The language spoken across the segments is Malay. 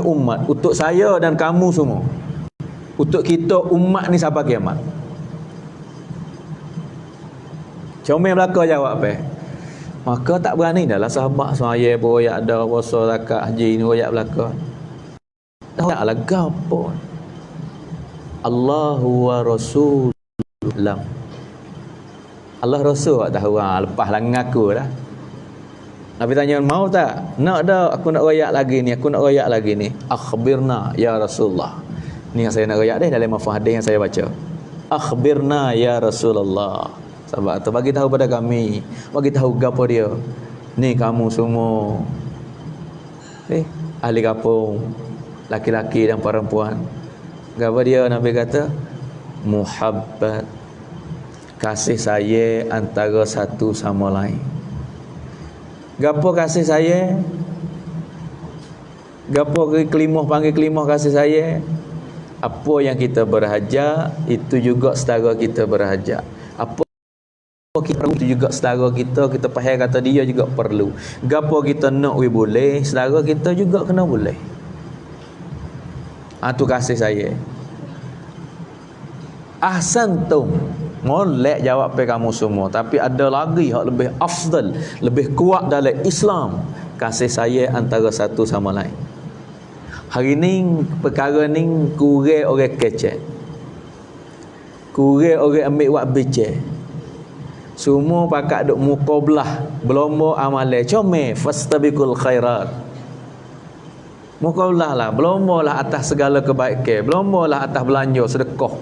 umat, untuk saya dan kamu semua, untuk kita umat ni sampai kiamat. Comel belaka jawab apa? Maka tak berani dah lah sahabat semaya beroyak ada puasa zakat haji ni royak belaka. Tak lah gapo. Allahu wa Rasulullah. Allah Rasul tak tahu, lepas lah ngaku dah. Nabi tanya, mau tak? Nak dah, aku nak royak lagi ni, Akhbirna ya Rasulullah. Ni yang saya nak royak dah dalam hadis yang saya baca. Akhbirna ya Rasulullah. Sahabat tu bagi tahu pada kami, bagi tahu gapo dia. Ni kamu semua ahli kampung, laki-laki dan perempuan. Gapo dia? Nabi kata muhabbat, kasih sayang antara satu sama lain. Gapo kasih sayang? Gapo kelimah panggil kelimah kasih sayang? Apa yang kita berhajat itu juga setara kita berhajat. Apa kita perlu itu juga setara kita faham kata dia juga perlu. Gapo kita nak boleh, setara kita juga kena boleh. Tu kasih sayang. Ahsantum, molek jawab pe kamu semua, tapi ada lagi hak lebih afdal, lebih kuat dalam Islam, kasih sayang antara satu sama lain. Hari ni perkara ni kurang orang kecek, kurang orang ambil buat becek. Semua pakat duk muqablah, berlomba amalan comel, fastabiqul khairat. Muqablah lah, berlomba lah atas segala kebaikan, berlomba lah atas belanja sedekah,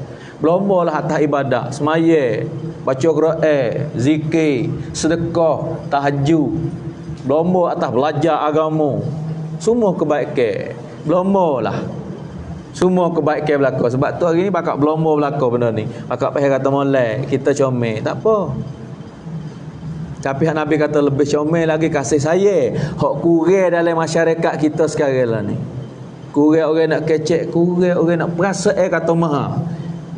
berlomba lah atas ibadat, semaya, baca Quran, zikir, sedekah, tahajud, berlomba atas belajar agama. Semua kebaikan, berlomba lah. Semua kebaikan berlaku. Sebab tu hari ni pakak berlomba berlaku benda ni. Pakak payah kata molek, kita comel, tak apa. Tapi hak Nabi kata lebih comel lagi kasih sayang. Hak kurang dalam masyarakat kita sekarang lah ni. Kurang orang nak kecek, kurang orang nak perasa kata maha.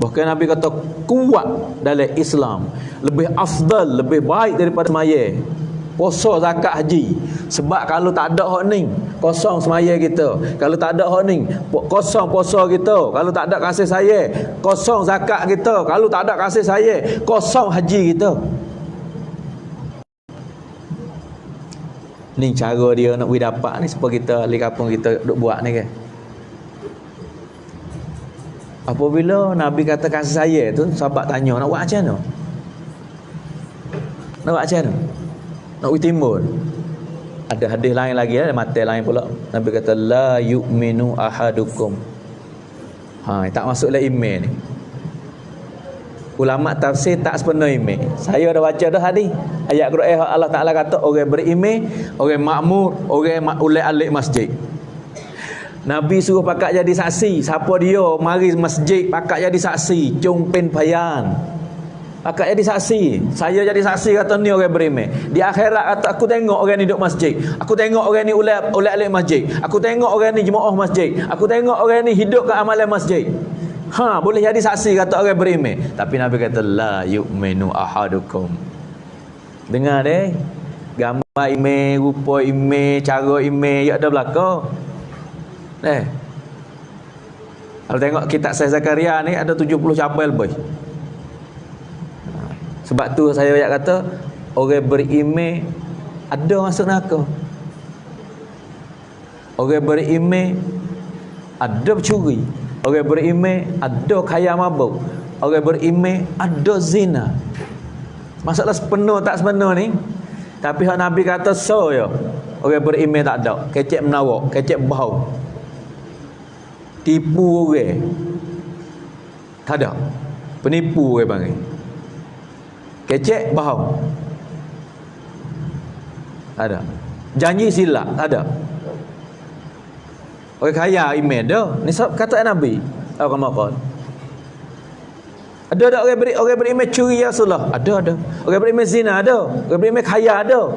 Bahkan Nabi kata kuat dalam Islam, lebih afdal, lebih baik daripada semaya, puasa, zakat, haji. Sebab kalau tak ada hak ni, kosong semaya kita. Kalau tak ada hak ni, kosong puasa kita. Kalau tak ada kasih sayang, kosong zakat kita. Kalau tak ada kasih sayang, kosong haji kita. Ni cara dia nak boleh dapat ni, supaya kita ahli kampung kita duk buat ni kan. Apabila Nabi kata kasih sayang tu, sahabat tanya nak buat macam mana? Nak buat macam mana? Nak boleh timbul. Ada hadis lain lagi, ada mata lain pula. Nabi kata la yu'minu ahadukum. Tak masuk dalam iman ni. Ulama tafsir tak sepenuh iman. Saya dah baca dah hadis. Ayat Quran Allah Taala kata orang beriman, orang makmur, orang ulai alik masjid. Nabi suruh pakak jadi saksi. Siapa dia mari masjid pakak jadi saksi, cung pen payan. Pakak jadi saksi. Saya jadi saksi kata ni orang beriman. Di akhirat kata aku tengok orang ni duduk masjid. Aku tengok orang ni ulai alik masjid. Aku tengok orang ni jemaah masjid. Aku tengok orang ni hidup ke amalan masjid. Boleh jadi saksi kata orang beriman. Tapi Nabi kata la yu'minu ahadukum. Dengar deh, gambar iman, rupa iman, cara iman ya ada belaka. Kalau tengok kitab Syekh Zakaria ni ada 70 capai lebih. Sebab tu saya ayat kata orang beriman ada masuk neraka. Orang beriman ada bercuri. Orang beriman ada kaya mabuk. Orang beriman ada zina. Masalah sepenuh tak sepenuh ni. Tapi hak Nabi kata so ya. Orang beriman tak ada. Kecek menawak, kecek bau. Tipu orang. Tak ada. Penipu orang panggil. Kecek bau. Tak ada. Janji silap, tak ada. Orang kaya iman dah. Ni kata Nabi. Apa makan? Ada orang beriman curi ya Rasulullah. Ada. Orang beriman zina ada. Orang beriman kaya ada.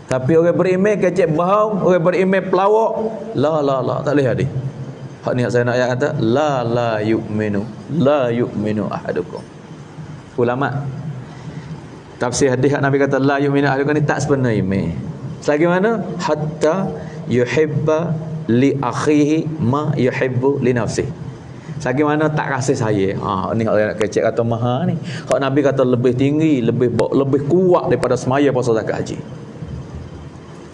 Tapi orang beriman kecek bohong, orang beriman pelawak, la tak boleh hadis. Hak ni saya nak ayat kata la yu'minu ahadukum. Ulama tafsir hadis Nabi kata la yu'minu ahadukum ni tak sepenuh iman. Selagi mana hatta yuhibba li akhihi ma yuhibbu li nafsihi. Bagaimana tak kasih saya. Ni orang nak kecek kata maha ni. Hak Nabi kata lebih tinggi, lebih kuat daripada semaya puasa zakat haji.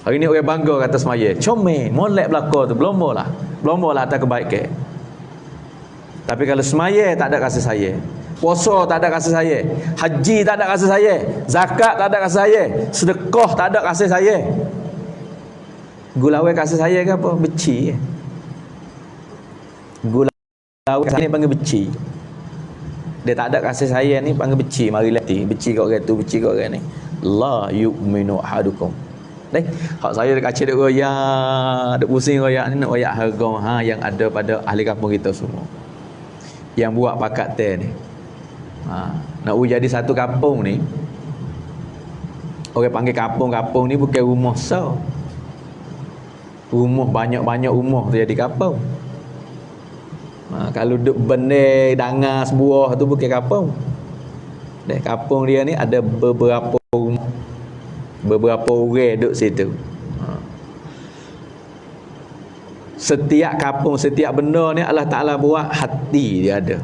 Hari ni orang bangga kata semaya. Comel, molek belaka tu, belum lah atas kebaikan. Tapi kalau semaya tak ada kasih saya. Puasa tak ada kasih saya. Haji tak ada kasih saya. Zakat tak ada kasih saya. Sedekah tak ada kasih saya. Gulawai kasih saya ke apa? Beci. Gulawai kasih ni panggil beci. Dia tak ada kasih saya ni panggil beci. Mari lati. Beci kat orang tu, beci kat orang ni. La yu'minu ahadukum. Deh, hak saya dekat kacik dek royak, dek pusing royak ni nak royak harga yang ada pada ahli kampung kita semua. Yang buat pakat teh ni. Nak jadi satu kampung ni. Orang panggil kampung-kampung ni bukan rumah so. Rumah banyak-banyak rumah tu jadi kampung. Kalau duk benih dangas buah tu bukan kampung. Deh, kampung dia ni ada beberapa rumah. Beberapa orang duduk situ. Setiap kampung, setiap benda ni Allah Ta'ala buat hati dia ada.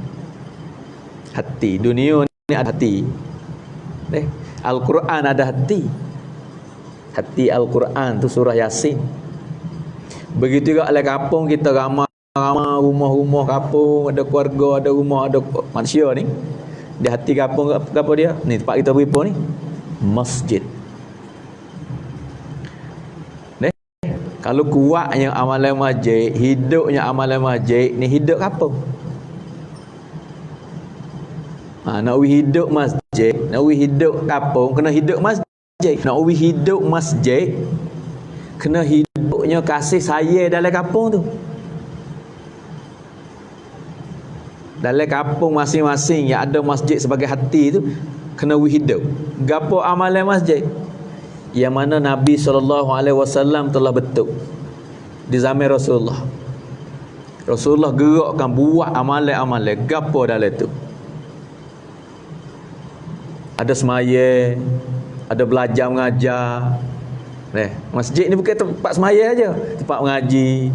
Hati. Dunia ni ada hati. Al-Quran ada hati. Hati Al-Quran tu surah Yasin. Begitu juga oleh kampung kita ramai rumah-rumah kampung, ada keluarga, ada rumah, ada manusia ni. Di hati kampung apa dia? Ni tempat kita beripu ni. Masjid. Kalau kuatnya amalan masjid, hidupnya amalan masjid, ni hidup kampung. Nak hidup masjid, nak hidup kampung, kena hidup masjid. Nak hidup masjid, kena hidupnya kasih sayang dalam kampung tu. Dalam kampung masing-masing yang ada masjid sebagai hati tu, kena hidup. Gapo amalan masjid? Yang mana Nabi SAW telah bentuk di zaman Rasulullah. Rasulullah gerakkan buat amalan-amalan gapo dalam tu. Ada semaya, ada belajar mengajar. Masjid ni bukan tempat semaya aja, tempat mengaji,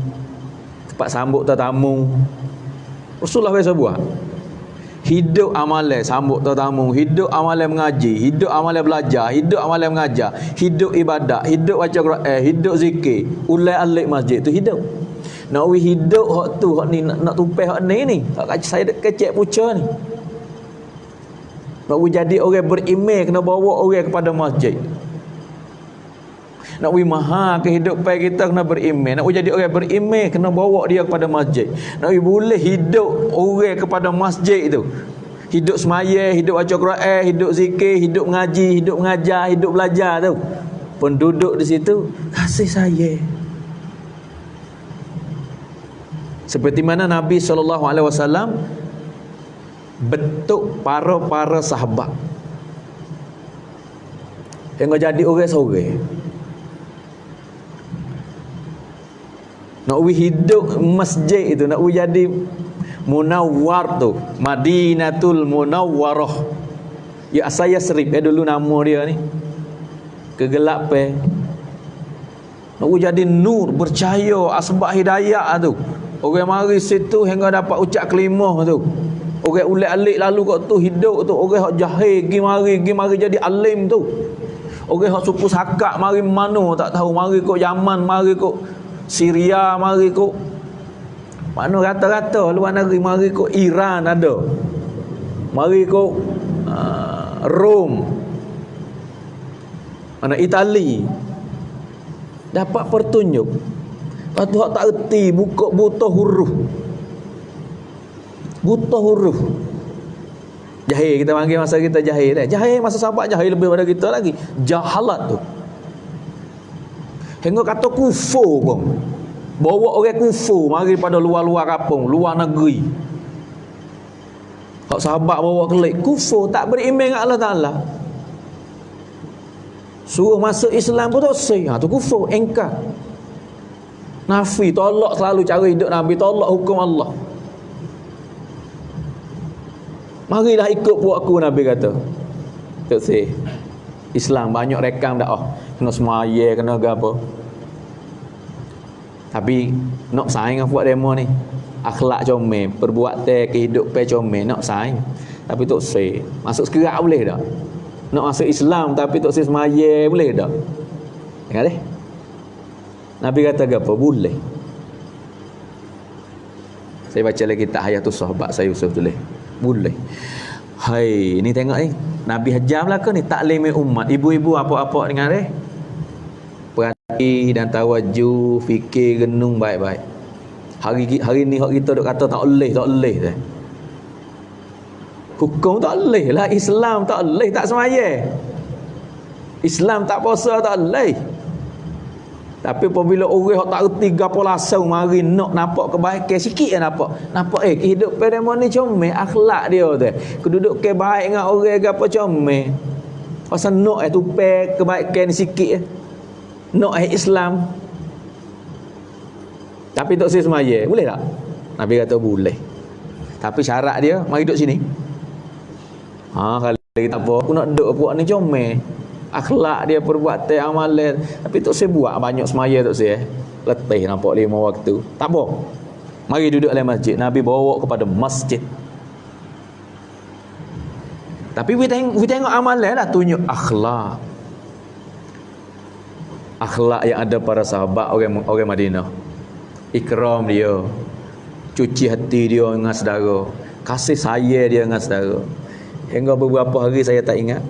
tempat sambut tetamu. Rasulullah biasa buat. Hidup amalan sambut tetamu, hidup amalan mengaji, hidup amalan belajar, hidup amalan mengajar, hidup ibadat, hidup baca Quran, hidup zikir, ulai alik masjid tu hidup. Nak hidup hak tu, hak ni nak tupai hak ni. Hak saya kecek puca ni. Nak jadi orang beriman kena bawa orang kepada masjid. Nak maha kehidupan kita kena beriman. Nak jadi orang beriman kena bawa dia kepada masjid. Nak boleh hidup orang kepada masjid tu. Hidup semaya, hidup baca Quran, hidup zikir, hidup mengaji, hidup mengajar, hidup belajar tu. Penduduk di situ kasih sayang. Seperti mana Nabi SAW bentuk para sahabat yang jadi orang seorang. Nak hidup masjid itu, nak jadi Munawwar tu, Madinatul Munawwarah. Ya saya Serip dulu nama dia ni. Kegelap nak jadi nur, bercahaya, asbab hidayah tu. Orang mari situ hingga dapat ucap kelimah tu. Orang ulek alik lalu kat tu hidup tu. Orang hak jahil gi mari jadi alim tu. Orang hak suku Sakak mari mana tak tahu, mari kok Yaman, mari kok Syria, mari kok mana rata-rata luar negeri, mari kok Iran ada, mari kok Rom, mana Itali, dapat pertunjuk. Lepas tu tak erti buta huruf jahil, kita panggil masa kita jahil. Jahil masa sahabat jahil lebih pada kita lagi. Jahalat tu hingga kata kufur pun. Bawa orang kufur mari pada luar-luar kampung, luar negeri. Hak sahabat bawa kelik kufur, tak beriman dengan Allah Taala. Suruh masuk Islam pun tak sah. Tu kufur, engkar. Nafi, tolak selalu cara hidup Nabi, tolak hukum Allah. Marilah ikut buat aku, Nabi kata. Tak sah. Islam banyak rekam dah. Kena semaya, kena apa. Tapi nak saing dengan buat demo ni. Akhlak comel, perbuatan kehidupan comel, nak saing. Tapi tok se. Masuk sekerak boleh tak? Nak masuk Islam tapi tok se semaya boleh tak? Ingat deh. Nabi kata apa? Boleh. Saya baca lagi kitab Hayatus Sahabat saya Yusuf tulis. Boleh. Hai, ni tengok ni. Nabi hajar belaka ni taklim umat. Ibu-ibu apa-apa dengar deh. Perhati dan tawaju, fikir renung baik-baik. Hari ni hak kita duk kata tak boleh dah. Hukum tak boleh lah, Islam tak boleh tak semaya. Islam tak puasa tak boleh. Tapi apabila orang hak tak reti gapo lasau mari nak nampak kebaikan sikit nampak. Nampak kehidupan demo ni comel, akhlak dia tu. Kedudukan baik dengan orang gapo comel. Pasal nak tupai kebaikan sikit. Nak Islam. Tapi tak saya semaya, boleh tak? Nabi kata boleh. Tapi syarat dia mari duduk sini. Kalau tak apa, aku nak duduk puak ni comel. Akhlak dia, perbuatan, amalan. Tapi tak saya buat banyak semaya tak saya. Letih nampak 5 waktu. Tak apa. Mari duduk dalam masjid. Nabi bawa kepada masjid. Tapi we tengok amalan lah, tunjuk akhlak. Akhlak yang ada para sahabat orang Madinah. Ikram dia, cuci hati dia dengan saudara, kasih sayang dia dengan saudara. Hingga beberapa hari saya tak ingat,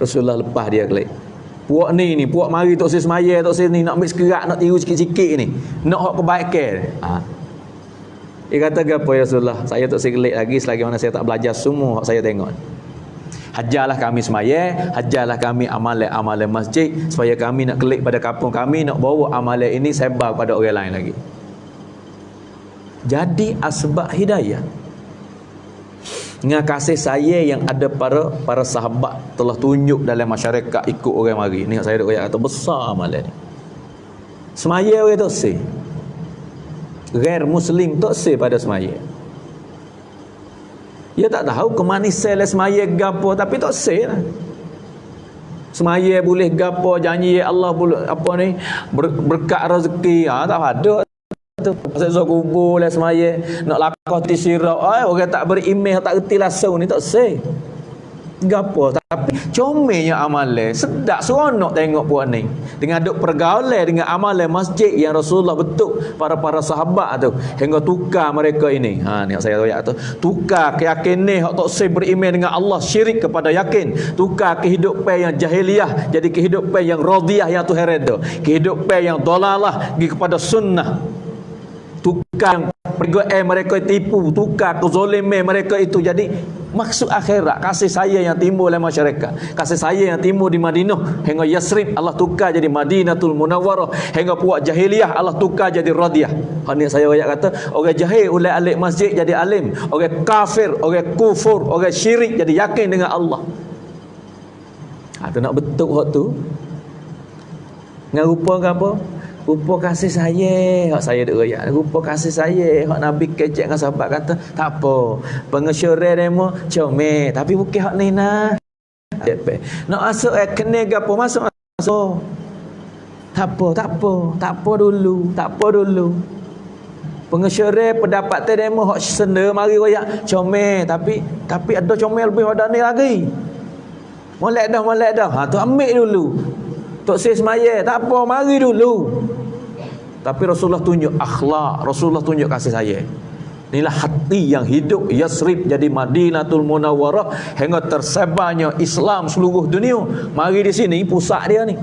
Rasulullah lepas dia kelak. Puak ni puak mari tok saya semaya, tok saya ni nak ambil sekerak, nak tiru sikit-sikit ni, nak hak kebaikan. Dia kata apa ya Rasulullah, saya tak saya kelak lagi selagi mana saya tak belajar semua hak saya tengok. Hajarlah kami semaya, hajarlah kami amalan masjid, supaya kami nak klik pada kampung kami, nak bawa amalan ini sebar pada orang lain lagi. Jadi asbab hidayah dengan kasih sayang yang ada para sahabat telah tunjuk dalam masyarakat ikut orang mari. Ni saya duk kata besar amalan ni. Semaya orang tak sih. Ghair muslim tak sih pada semaya. Dia tak tahu kemanisan semaya gapo, tapi tak seh lah. Semaya boleh gapo, janji Allah boleh apa ni, berkat rezeki, tak ada tu. Pasal kubur lah semaya, nak lakah ti sirap, orang tak beriman, tak reti lasau ni tak seh. Gapo, tapi comelnya amalan, sedap seronok tengok puan ni. Dengan duk pergaulan dengan amalan masjid yang Rasulullah bentuk para sahabat tu, hingga tukar mereka ini. Ni saya royak tu. Tukar keyakinan hak tak sah beriman dengan Allah, syirik kepada yakin. Tukar kehidupan yang jahiliyah jadi kehidupan yang radiyah yang Tuhan redha. Kehidupan yang dalalah pergi kepada sunnah. Tukar pergaulan mereka tipu, tukar kezaliman mereka itu jadi maksud akhirat, kasih sayang yang timbul dalam masyarakat, kasih sayang yang timbul di Madinah hingga Yasrib Allah tukar jadi Madinatul Munawwarah, hingga puak jahiliyah Allah tukar jadi radiyah. Ini saya ayat kata orang jahil oleh alik masjid jadi alim, orang kafir, orang kufur, orang syirik jadi yakin dengan Allah. Tu nak betul hak tu dengan rupa ke apa? Rupa kasih sayang hak saya duk royak. Rupa kasih sayang hak Nabi kecek dengan sahabat kata tak apa. Pengesyuran demo comel, tapi bukan hak ni nah. Nak masuk kena gapo masuk. Tak apa dulu. Pengesyuran pendapat demo hak senda mari royak comel, tapi ada comel lebih pada ni lagi. Molek dah. Tu ambil dulu. Tok saya semaya, tak apa, mari dulu. Tapi Rasulullah tunjuk akhlak, Rasulullah tunjuk kasih sayang. Inilah hati yang hidup Yasrib jadi Madinatul Munawwarah hingga tersebarnya Islam seluruh dunia. Mari di sini pusat dia ni.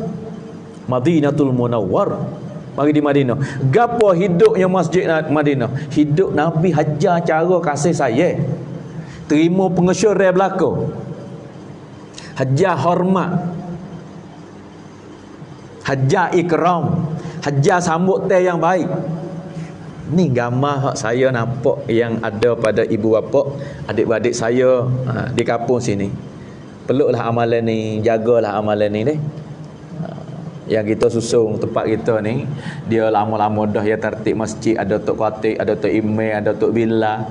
Madinatul Munawwarah. Mari di Madinah. Gapo hidupnya masjid Madinah? Hidup Nabi hajar cara kasih sayang. Terima pengesyuran belaka. Hajar hormat. Hajar ikram, hajar sambut teh yang baik. Ni gambar hak saya nampak yang ada pada ibu bapa, adik-beradik saya di kampung sini. Peluklah amalan ni, jagalah amalan ni deh. Yang kita susung tempat kita ni, dia lama-lama dah ya tertib masjid, ada tok khatib, ada tok imam, ada tok bila.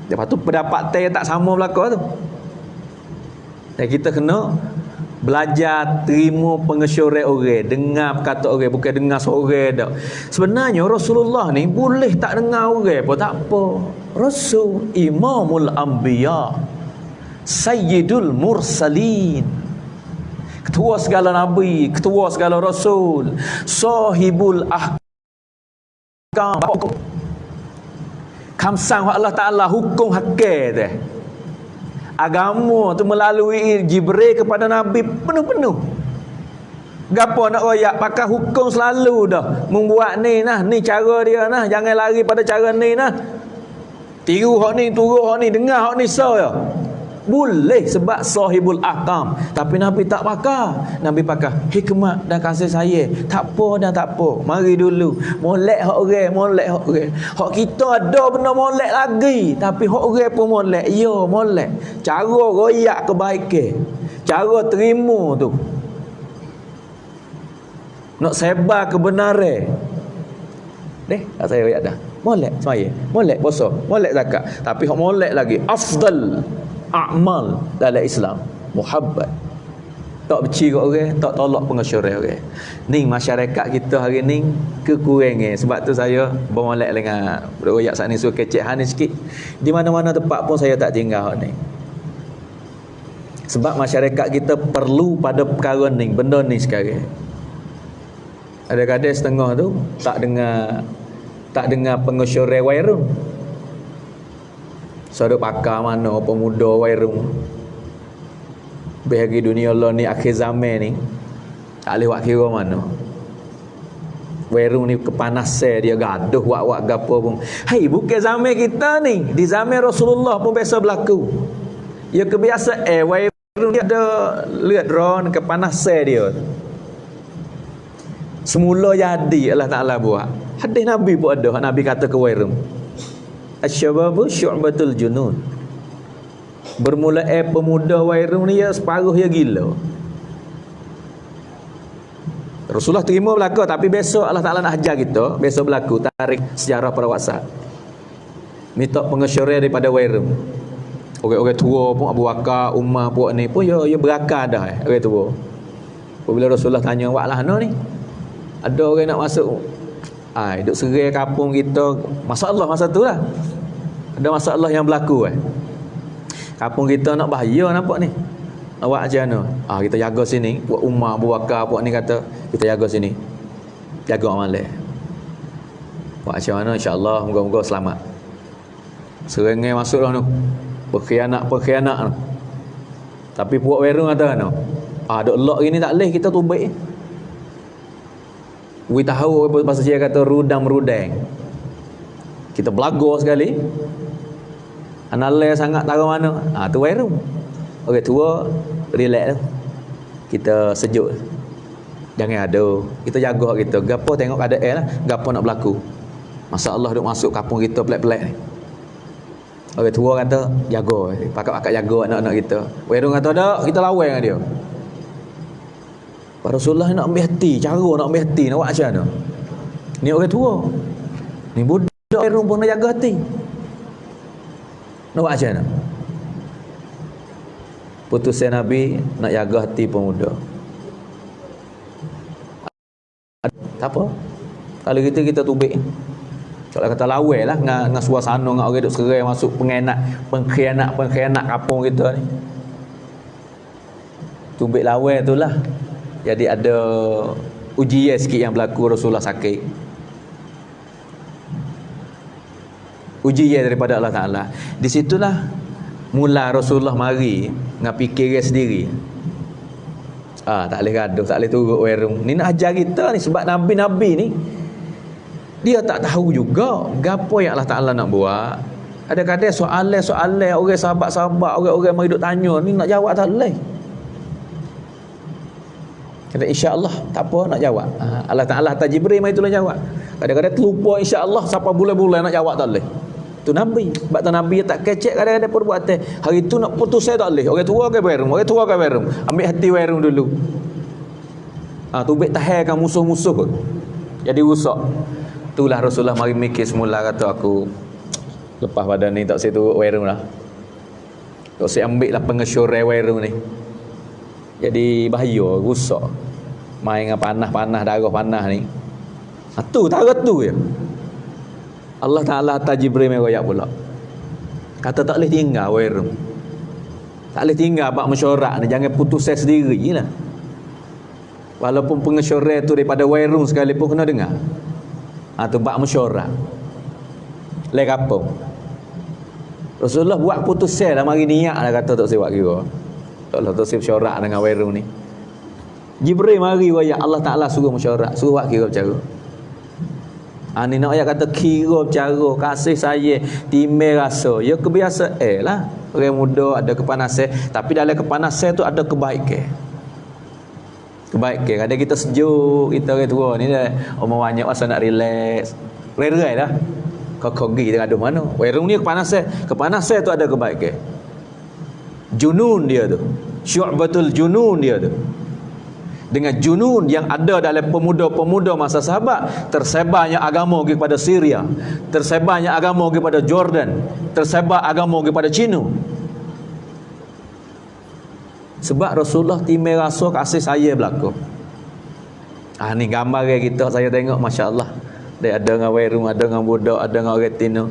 Lepas tu pendapat teh tak sama belaka tu. Dan kita kena Belajar terima pengesyuran orang, dengar kata orang, bukan dengar seorang dak. Sebenarnya Rasulullah ni boleh tak dengar orang pun tak apa. Rasul Imamul Anbiya, Sayyidul Mursalin, ketua segala nabi, ketua segala rasul, sahibul ahkam, kamsang Allah Taala hukum hakim dah. Agama tu melalui Jibril kepada Nabi penuh-penuh. Gapo nak royak pakai hukum selalu dah. Membuat ni nah, ni cara dia nah, jangan lari pada cara ni nah. Tiru hak ni, turut hak ni, dengar hak ni so ya. Boleh sebab sahibul ahkam. Tapi Nabi tak pakai. Nabi pakai hikmat dan kasih sayang. Tak apa dan tak apa. Mari dulu. Molek hak orang, molek hak orang. Hak kita ada benda molek lagi. Tapi hak orang pun molek. Ya, molek. Cara royak kebaikan. Cara terima tu. Nak sebar kebenaran. Tak saya royak dah. Molek semaya. Molek puasa. Molek zakat. Tapi hak molek lagi. Afdal amal dalam Islam muhabbat, tak benci kat orang, tak tolak pengesyuran orang. Ni masyarakat kita hari ni kekurangan. Sebab tu saya bermolek dengan royak saat ni suruh kecek hani sikit. Di mana-mana tempat pun saya tak tinggal ni. Sebab masyarakat kita perlu pada perkara ni, benda ni sekarang. Ada kadang setengah tu tak dengar pengesyuran wairun. Saudara pakar mana pemuda wairung bahagi dunia Allah ni akhir zaman ni tak boleh buat kira mana. Wairung ni kepanasan dia gaduh wak-wak gapo pun. Hai, bukan zaman kita ni, di zaman Rasulullah pun biasa berlaku. Ya kebiasaan wairung dia ada lihat drone kepanasan dia. Semula jadi Allah Taala buat. Hadis Nabi pun ada, Nabi kata ke wairung, asyababu syu'batul junun. Bermula pemuda wairung ni ya separuh ya gila. Rasulullah terima berlaku, tapi besok Allah Ta'ala nak ajar kita, besok berlaku tarik sejarah pada WhatsApp. Minta pengesyuran daripada wairung. Orang-orang tua pun Abu Bakar, Umar pun ni pun ya berakal dah orang tua. Apabila Rasulullah tanya, "Wak lah no ni? Ada orang nak masuk duk serai kampung kita, masalah masa tu lah. Ada masalah yang berlaku kampung kita nak bahaya nampak ni. Awak macam mana? Kita jaga sini. Buat Umar, Abu Bakar, buat ni kata kita jaga sini. Jaga amalan. Buat macam mana? InsyaAllah moga-moga selamat. Serengai masuklah tu. Berkhianat tu. Tapi puak werung kata no. Duk lock gini tak leh kita tubik. We tahu pasal dia kata rudang-rudang. Kita belago sekali. Analai sangat tahu mana. Tu wairung. Okey, tua relax tu. Kita sejuk. Jangan ada. Kita jaga kita. Gapo tengok keadaan lah. Gapo nak berlaku. Masalah duk masuk kampung kita pelik-pelik ni. Okey, tua kata jaga. Pakat-pakat jaga anak-anak kita. Wairung kata tak, kita lawan dengan dia. Rasulullah nak ambil hati, cara nak ambil hati, nak buat macam mana? Ni orang tua. Ni budak wairung pun nak jaga hati. Nak buat macam mana? Putusan Nabi nak jaga hati pemuda. Tak apa. Kalau kita tubik. Kalau kata lawai lah dengan suasana dengan orang duk serai masuk pengkhianat kampung kita ni. Tubik lawai tu lah. Jadi ada ujian sikit yang berlaku. Rasulullah sakit. Ujian daripada Allah Ta'ala. Di situlah mula Rasulullah mari dengan fikir sendiri. Tak boleh gaduh, tak boleh turut werung. Ni nak ajar kita ni. Sebab Nabi-Nabi ni dia tak tahu juga gapo yang Allah Ta'ala nak buat. Ada kadang soalan orang sahabat-sahabat, orang-orang mari duk tanya ni nak jawab tak boleh. Kata insya-Allah tak apa nak jawab. Allah Ta'ala hantar Jibril mai itulah jawab. Kadang-kadang terlupa insya-Allah sampai bulan-bulan nak jawab tak boleh. Tu Nabi. Sebab tu Nabi tak kecek kadang-kadang perbuatan. Hari tu nak putus saya tak boleh. Orang tua ke werung, ambil hati werung dulu. Tubik tahankan musuh-musuh. Jadi rusak. Itulah Rasulullah mari mikir semula kata aku lepas pada ni tak saya turut werung lah. Tak saya ambil lah pengesyuran werung ni. Jadi bahaya, rusak. Main dengan panah-panah, darah panah ni. Tu tarat tu ya. Allah Ta'ala hantar Jibril mai royak pula. Kata tak boleh tinggal Wairum. Tak boleh tinggal bab mesyuarat ni, jangan putus asa sendiri lah. Walaupun pengesyuarat tu daripada Wairum sekalipun kena dengar. Tu bab mesyuarat. Lek apa? Rasulullah buat putus asa dah mari niat dah kata tak siap kira. Tak Allah tak siap mesyuarat dengan Wairum ni. Jibril mari royak Allah Ta'ala suruh mesyuarat, suruh buat kira bercara. Ni nak ayat kata kira bercara, kasih sayang, timbang rasa. Ya kebiasaan lah. Orang muda ada kepanasan, tapi dalam kepanasan tu ada kebaikan. Kebaikan. Kadang kita sejuk, kita orang tua ni dah umur banyak masa nak relax. Rerai lah. Kau pergi tengah ada mana? Wairum ni kepanasan. Kepanasan tu ada kebaikan. Junun dia tu. Syu'batul junun dia tu. Dengan junun yang ada dalam pemuda-pemuda masa sahabat, tersebarnya agama kepada Syria, tersebarnya agama kepada Jordan, tersebar agama kepada Cina. Sebab Rasulullah timbang rasa kasih saya berlaku. Ni gambar kita saya tengok, masya-Allah. Dia ada dengan Wairum, ada dengan budak, ada dengan orang Tino.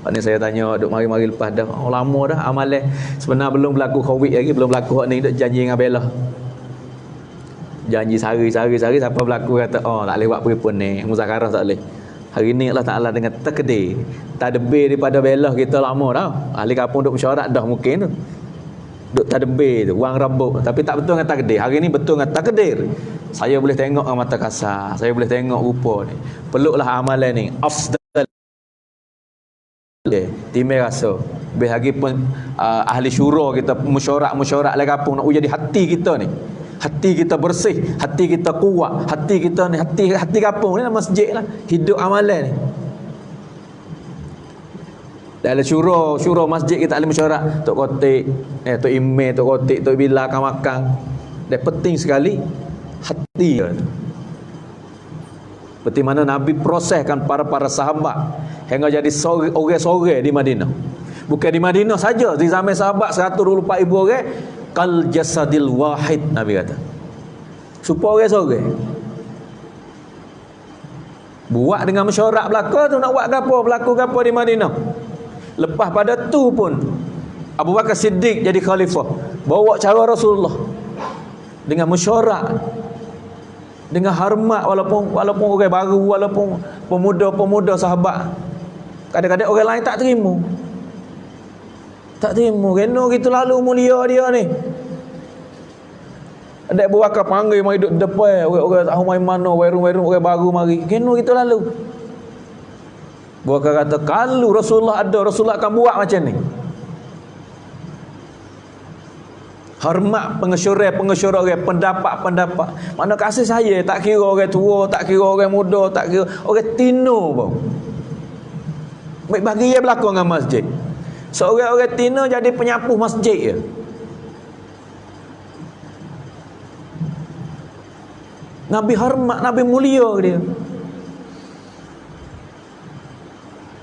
Ni saya tanya duk mari-mari lepas dah. Lama dah amalan. Sebenarnya belum berlaku Covid lagi, belum berlaku hak ni duk janji dengan Bella. Janji sehari siapa berlaku kata tak boleh buat peripun ni, muzakarah tak boleh. Hari ni Allah Ta'ala dengan takdir, tadbir daripada belah kita lama dah. Ahli kampung duk mesyuarat dah mungkin tu, duk tadbir tu wang rambut, tapi tak betul dengan takdir. Hari ni betul dengan takdir. Saya boleh tengok dengan mata kasar, saya boleh tengok rupa ni. Peluklah amalan ni afdal. Timbang rasa bahagi pun ahli syura kita mesyuarat lah kampung nak jadi hati kita ni. Hati kita bersih, hati kita kuat, hati kita ni, hati kampung ni masjid lah, hidup amalan ni. Dalam syura masjid kita ahli mesyuarat, Tok Kotik, Tok Ime, Tok Kotik, Tok Bila akan makan. Dan penting sekali hati. Seperti mana Nabi proseskan para sahabat hingga jadi orang-orang di Madinah. Bukan di Madinah saja, di zaman sahabat 124,000 orang, kal jasadil wahid, Nabi kata. Supaya orang-orang buat dengan mesyuarat belaka tu, nak buat gapo, berlaku gapo di Madinah. Lepas pada tu pun Abu Bakar Siddiq jadi khalifah, bawa cara Rasulullah dengan mesyuarat, dengan hormat, walaupun orang baru, walaupun pemuda-pemuda sahabat. Kadang-kadang orang lain tak terima. Kena gitu lalu mulia dia ni. Ada Abu Bakar panggil mari duduk depan, orang tahu mai mana, Wairum orang baru mari. Kena gitu lalu. Abu Bakar kata, kalau Rasulullah ada, Rasulullah akan buat macam ni. Hormat pengesyuran orang, pendapat. Mana kasih saya, tak kira orang tua, tak kira orang muda, tak kira orang tino pun. Baik bagi dia berlaku dengan masjid. Seorang-orang Tina jadi penyapu masjid je. Nabi hormat, Nabi mulia dia.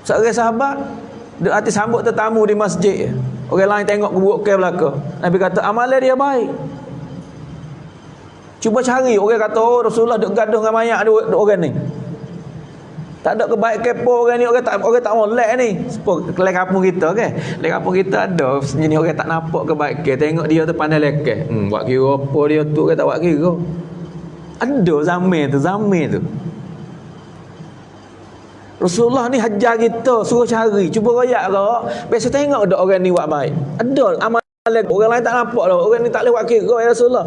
Seorang sahabat duk hati sambut tetamu di masjid je. Orang lain tengok keburukan belaka. Nabi kata amalan dia baik. Cuba cari orang kata Rasulullah duk gaduh dengan mayat orang ni. Tak ada kebaik kepo orang ni, orang tak molek ni. Kelai kampung kita kan. Kelai kampung kita ada jenis orang tak nampak kebaikan. Tengok dia tu pandai lekeh. Buat kira apa dia tu, kan tak buat kira. Ada zaman tu. Rasulullah ni hajar kita, suruh cari, cuba royak ke. Biasa tengok ada orang ni buat baik. Ada amalan orang lain tak nampak lah. Orang ni tak boleh buat kira ya Rasulullah.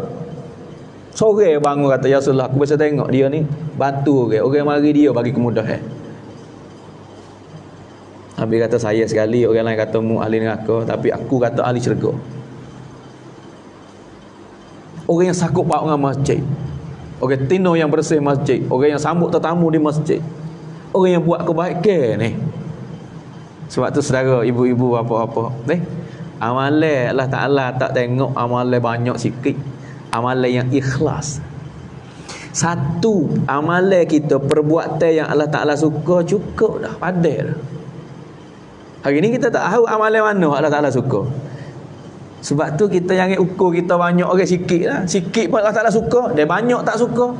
Sore bangun kata, ya Rasulullah, aku biasa tengok dia ni bantu orang mari dia bagi kemudahan. Nabi kata, saya sekali, orang lain kata mu ahli neraka, tapi aku kata ahli syurga. Orang yang sakut paut dengan masjid, orang tino yang bersih masjid, orang yang sambut tetamu di masjid, orang yang buat kebaikan ni. Sebab tu saudara, ibu-ibu, apa-apa amalan Allah Ta'ala tak tengok amalan banyak sikit, amalan yang ikhlas. Satu amalan kita, perbuatan yang Allah Ta'ala suka, cukup dah, padai dah. Hari ni kita tak tahu amalan mana Allah Ta'ala suka. Sebab tu kita jangan ukur kita banyak orang sikit lah. Sikit pun Allah Ta'ala suka, dia banyak tak suka.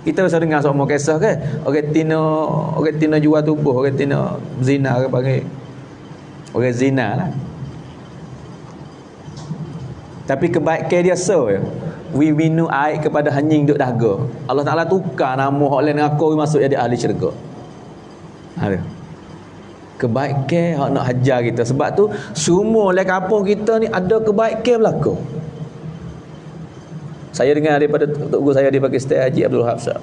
Kita bisa dengar semua kisah ke, orang tina jual tubuh, orang tina zina ke panggil orang zina lah. Tapi kebaikan dia ya. We minum air kepada hanying duk dahaga. Allah Ta'ala tukar nama hak lain aku masuk jadi ahli syurga. Ada kebaikan hak nak hajar kita. Sebab tu semua oleh kampung kita ni ada kebaikan berlaku. Saya dengar daripada tok guru saya di Pakistan, Haji Abdul Wahab Shah.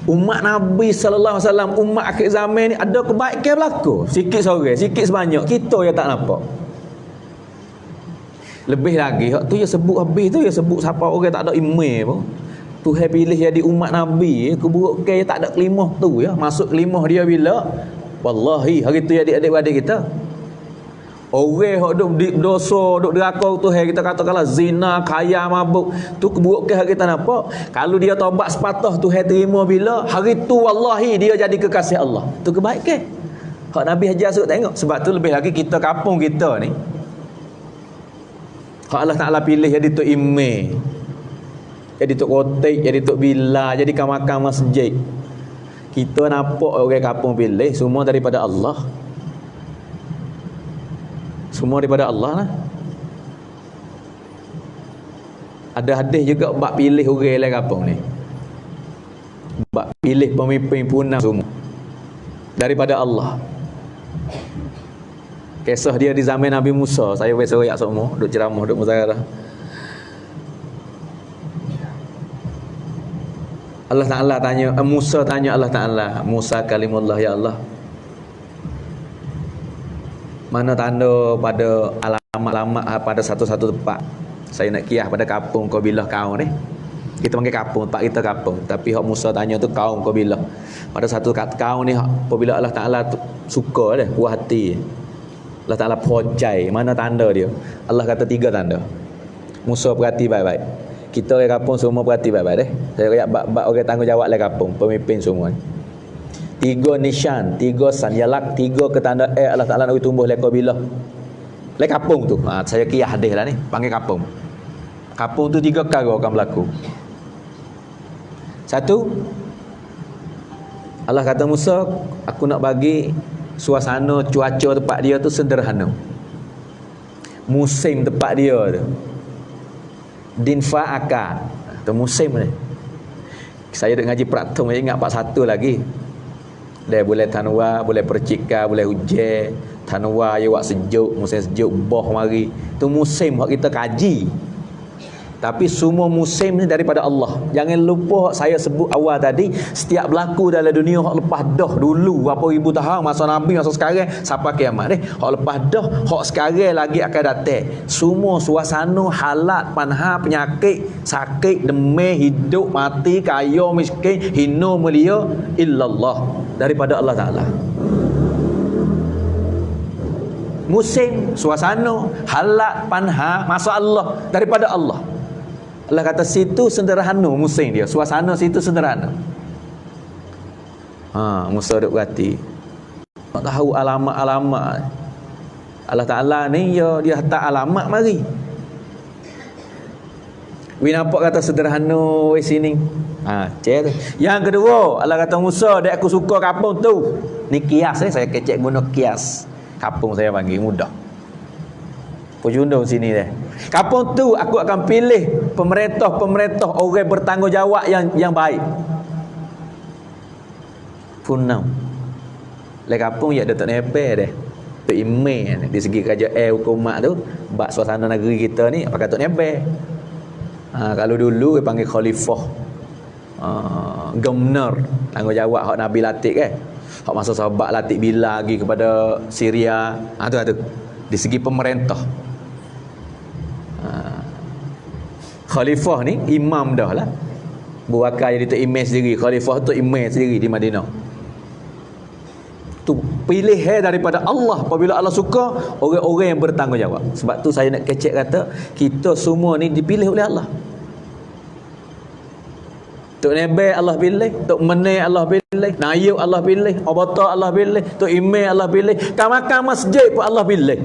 Umat Nabi sallallahu alaihi wasallam, umat akhir zaman ni ada kebaikan berlaku. Sikit seorang, sikit sebanyak, kita yang tak nampak. Lebih lagi hak tu dia sebut habis tu, dia sebut siapa orang tak ada iman pun. Tuhan pilih jadi umat Nabi, keburukan dia tak ada kelimah tu ya. Masuk kelimah dia bila? Wallahi hari tu adik-adik kita. Orang hak duk dosa, duk neraka Tuhan kita katakanlah zina, kaya, mabuk, tu keburukan hak kita nampak. Kalau dia taubat sepatah Tuhan terima bila? Hari tu wallahi dia jadi kekasih Allah. Tu kebaikan. Hak Nabi Hajar suruh tengok. Sebab tu lebih lagi kita kampung kita ni. Hak Allah Ta'ala pilih jadi tok imam, jadi tok kotek, jadi tok bila, jadi kamakam masjid. Kita nampak orang kampung pilih semua daripada Allah. Semua daripada Allah lah. Ada hadis juga bab pilih orang lain kampung ni. Bab pilih pemimpin punang semua daripada Allah. Kisah dia di zaman Nabi Musa. Saya biasa royak semua, duk ceramah, duk muzakarah. Allah Ta'ala tanya, Musa tanya Allah Ta'ala, Musa kalimullah ya Allah, mana tanda pada alamat-alamat pada satu-satu tempat. Saya nak kiyah pada kampung kabilah kau ni. Kita panggil kampung, tempat kita kampung. Tapi hak Musa tanya tu kaum kabilah. Pada satu kaum ni apabila Allah Ta'ala suka dia, puas hati, Allah Ta'ala pojai, mana tanda dia? Allah kata 3 tanda. Musa perhati baik-baik. Kita orang kampung semua perhati baik-baik deh. Saya rakyat bab orang tanggungjawab lah kampung, pemimpin semua. 3 nisyan, 3 sanjalak, 3 ketanda Allah Ta'ala nak tumbuh le kabilah. Le kampung tu. Saya kiyah hadis lah ni, panggil kampung. Kampung tu 3 perkara akan berlaku. 1, Allah kata Musa, aku nak bagi suasana cuaca tempat dia tu sederhana. Musim tempat dia tu dinfa'aka, tu musim ni. Saya duk ngaji praktum, saya ingat 41 lagi. Dia boleh tanwa, boleh percika, boleh hujan, tanwa ya wak sejuk, musim sejuk boh mari. Tu musim hak kita kaji. Tapi semua musim ni daripada Allah. Jangan lupa saya sebut awal tadi, setiap berlaku dalam dunia hak lepas dah dulu berapa ribu tahun masa Nabi masa sekarang sampai kiamat ni. Hak lepas dah, hak sekarang lagi akan datang. Semua suasana halat, panha, penyakit, sakit, demam, hidup, mati, kaya, miskin, hina, mulia illallah, daripada Allah Ta'ala. Musim, suasana, halat, panha, masa Allah, daripada Allah. Allah kata situ sederhana musim dia, suasana situ sederhana. Musa duk berhati, nak tahu alamat-alamat. Allah Ta'ala ni dia hantar alamat mari. We nampak kata sederhana wei sini. Cek tu. Yang kedua, Allah kata Musa, dek aku suka kampung tu. Ni kias saya kecek guna kias. Kampung saya panggil mudah. Pujundung sini deh. Kampung tu aku akan pilih pemerintah orang bertanggungjawab yang baik. Punam. Le kampung ya Datuk Nepe deh. Tok Imam di segi kerajaan hukumat tu, bab suasana negeri kita ni pakai Tok Nepe. Kalau dulu dia panggil khalifah. Governor, tanggungjawab hak Nabi latih kan. Hak masa sahabat latih bila lagi kepada Syria. Tu. Di segi pemerintah. Khalifah ni imam dah lah. Buakar jadi tu imam sendiri, khalifah tu imam sendiri di Madinah. Tu pilih daripada Allah. Apabila Allah suka, orang-orang yang bertanggungjawab. Sebab tu saya nak kecek kata, kita semua ni dipilih oleh Allah. Tok Nabi Allah pilih, Tok Meneh Allah pilih, Nayub Allah pilih, Obata Allah pilih, Tok Imam Allah pilih, Kamakam masjid pun Allah pilih.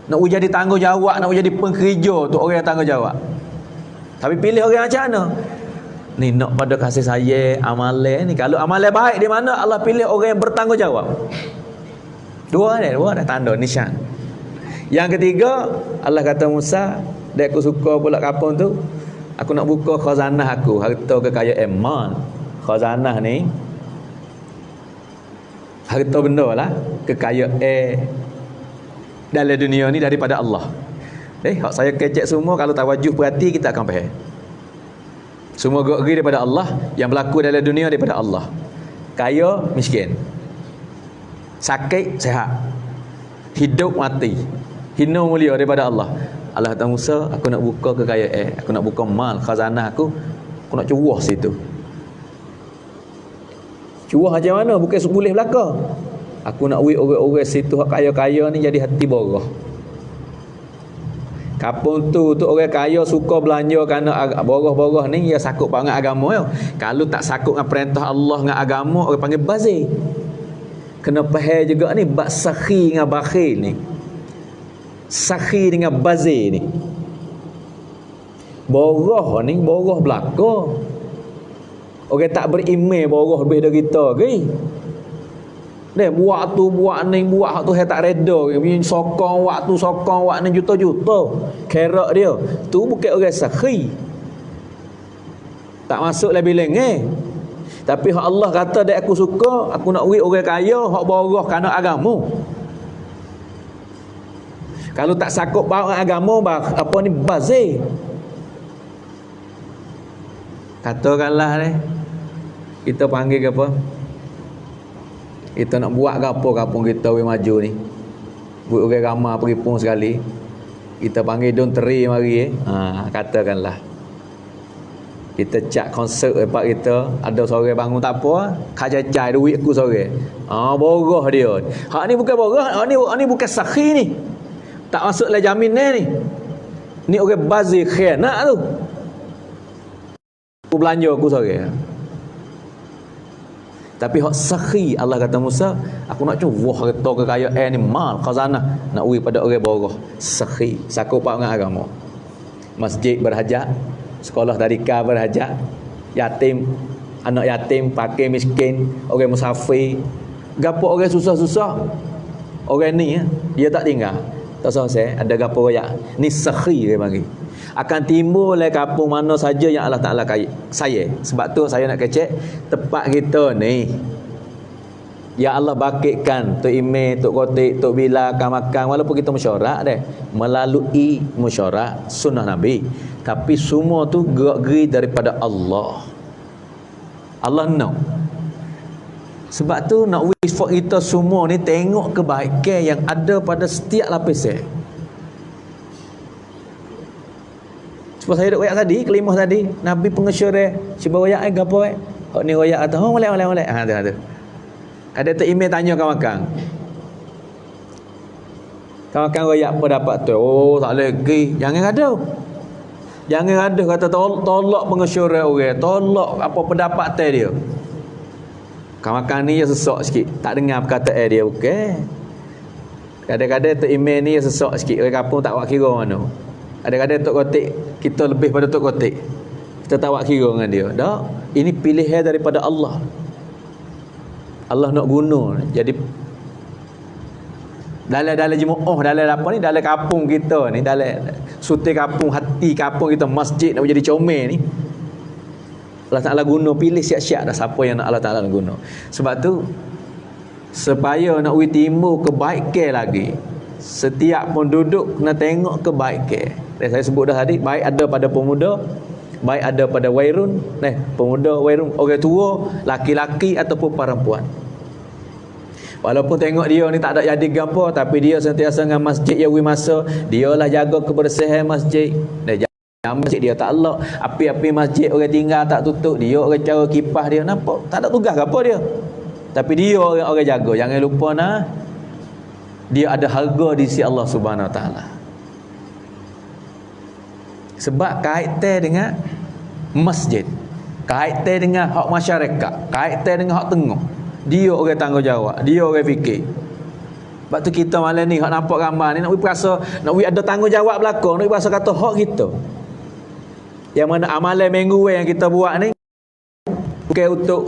Nak jadi tanggungjawab, nak jadi pengkerja tu orang yang tanggungjawab. Tapi pilih orang macam mana? Ni nak pada kasih sayang, amalan ni. Kalau amalan baik di mana, Allah pilih orang yang bertanggungjawab. Dua dah tanda nisyan. Yang ketiga, Allah kata Musa, dek aku suka pula kapung tu, aku nak buka khazanah aku, harta kekayaan mal. Khazanah ni harta benda lah, kekayaan dalam dunia ni daripada Allah. Hak saya kecek semua, kalau tawajuh perhati kita akan faham. Semua gerak-geri daripada Allah, yang berlaku dalam dunia daripada Allah. Kaya, miskin. Sakit, sehat. Hidup, mati. Hina, mulia daripada Allah. Allah kata Musa, aku nak buka kekayaan, aku nak buka mal, khazanah aku nak cuah situ. Cuah macam mana? Bukan seboleh belaka. Aku nak wik orang-orang situ hak kaya-kaya ni jadi hati borah. Kapung tu orang kaya suka belanja kerana borah-borah ni dia sakut dengan agama yo. Kalau tak sakut dengan perintah Allah dengan agama, orang panggil bazir. Kena faham juga ni bab sakhi dengan bakhil ni. Sakhi dengan bazir ni. Borah ni borah belaka. Orang tak beriman borah lebih dari kita ke? Dia buat tu, buat ni, buat hak tu saya tak reda. Sokong waktu, sokong wak ni juta-juta. Kerak dia. Tu bukan orang sakhi. Tak masuk lebih lengeh. Tapi hak Allah kata dek aku suka, aku nak wik orang kaya, hak borah kerana agama. Kalau tak sakut bahawa agama, apa ni bazir. Katakanlah ni, kita panggil ke apa? Kita nak buat ke apa kampung kita maju ni. Buat orang ramai pergi pun sekali. Kita panggil don teri mari katakanlah. Kita cak konsert tempat kita, ada seorang bangun tak apa, kacacai duit aku seorang. Borah dia. Hak ni bukan borah, hak ni bukan sakhi ni. Tak masuk dalam jaminan ni. Ni orang bazir khianat tu. Aku belanja aku seorang. Tapi hak sakhi, Allah kata Musa, aku nak cuba harta kekayaan ni, mal, khazanah, nak uri pada orang borah. Sakhi, sakut dengan agama. Masjid berhajat, sekolah tadika berhajat, yatim, anak yatim, fakir miskin, orang musafir, gapo orang susah-susah. Orang ni dia tak tinggal. Tak selesai, ada gapo royak. Ni sakhi dia bagi. Akan timbul oleh kampung mana saja yang Allah Ta'ala saya. Sebab tu saya nak kecek tempat kita ni ya Allah bakitkan Tok Ime, Tok Kotik, Tok Bila akan makan, walaupun kita mesyuarat deh, melalui mesyuarat sunnah Nabi, tapi semua tu gerak-geri daripada Allah. Allah nak. Sebab tu nak wifak kita semua ni tengok kebaikan yang ada pada setiap lapisan. Sebab saya duk royak tadi, kelimah tadi, Nabi pengesyurah, cuba royak gapo hak ni royak atas, molek. Tu. Ada tu email tanya kawan-kawan. Kawan-kawan royak apa dapat tu? Tak lagi. Jangan ada kata tolak pengesyurah orang, tolak apa pendapat dia. Kawan-kawan ni dia sesak sikit, tak dengar perkataan dia, okey. Kadang-kadang tu email ni dia sesak sikit, orang kampung tak buat kira mana. Kadang-kadang Tok Kotik kita lebih pada Tok Kotik. Kita tak buat kira dengan dia. Tak, ini pilihan daripada Allah. Allah nak guna. Jadi dalam jemaah, dalam apa ni, dalam kampung kita ni, dalam suti kampung, hati kampung kita, masjid nak jadi comel ni, Allah Ta'ala guna, pilih siap-siap dah siapa yang nak Allah Ta'ala guna. Sebab tu supaya nak timbul kebaikan lagi, setiap penduduk kena tengok kebaikan. Dan saya sebut dah tadi, baik ada pada pemuda, baik ada pada wairun, pemuda, wairun, orang tua, laki-laki ataupun perempuan. Walaupun tengok dia ni tak ada jadi gapo, tapi dia sentiasa dengan masjid yang masa, dialah jaga kebersihan masjid. Dia jaga masjid, dia tak elok. Api-api masjid orang tinggal tak tutup, dia orang cara kipas dia, nampak tak ada tugas gapo dia. Tapi dia orang jaga. Jangan lupa dia ada harga di sisi Allah Subhanahu Wa Taala. Sebab kaitan dengan masjid, kaitan dengan hak masyarakat, kaitan dengan hak tengok. Dia orang tanggungjawab, dia orang fikir. Sebab tu kita malam ni hak nampak gambar ni nak rasa nak ada tanggungjawab belakang, nak rasa kata hak kita. Yang mana amalan minggu yang kita buat ni bukan untuk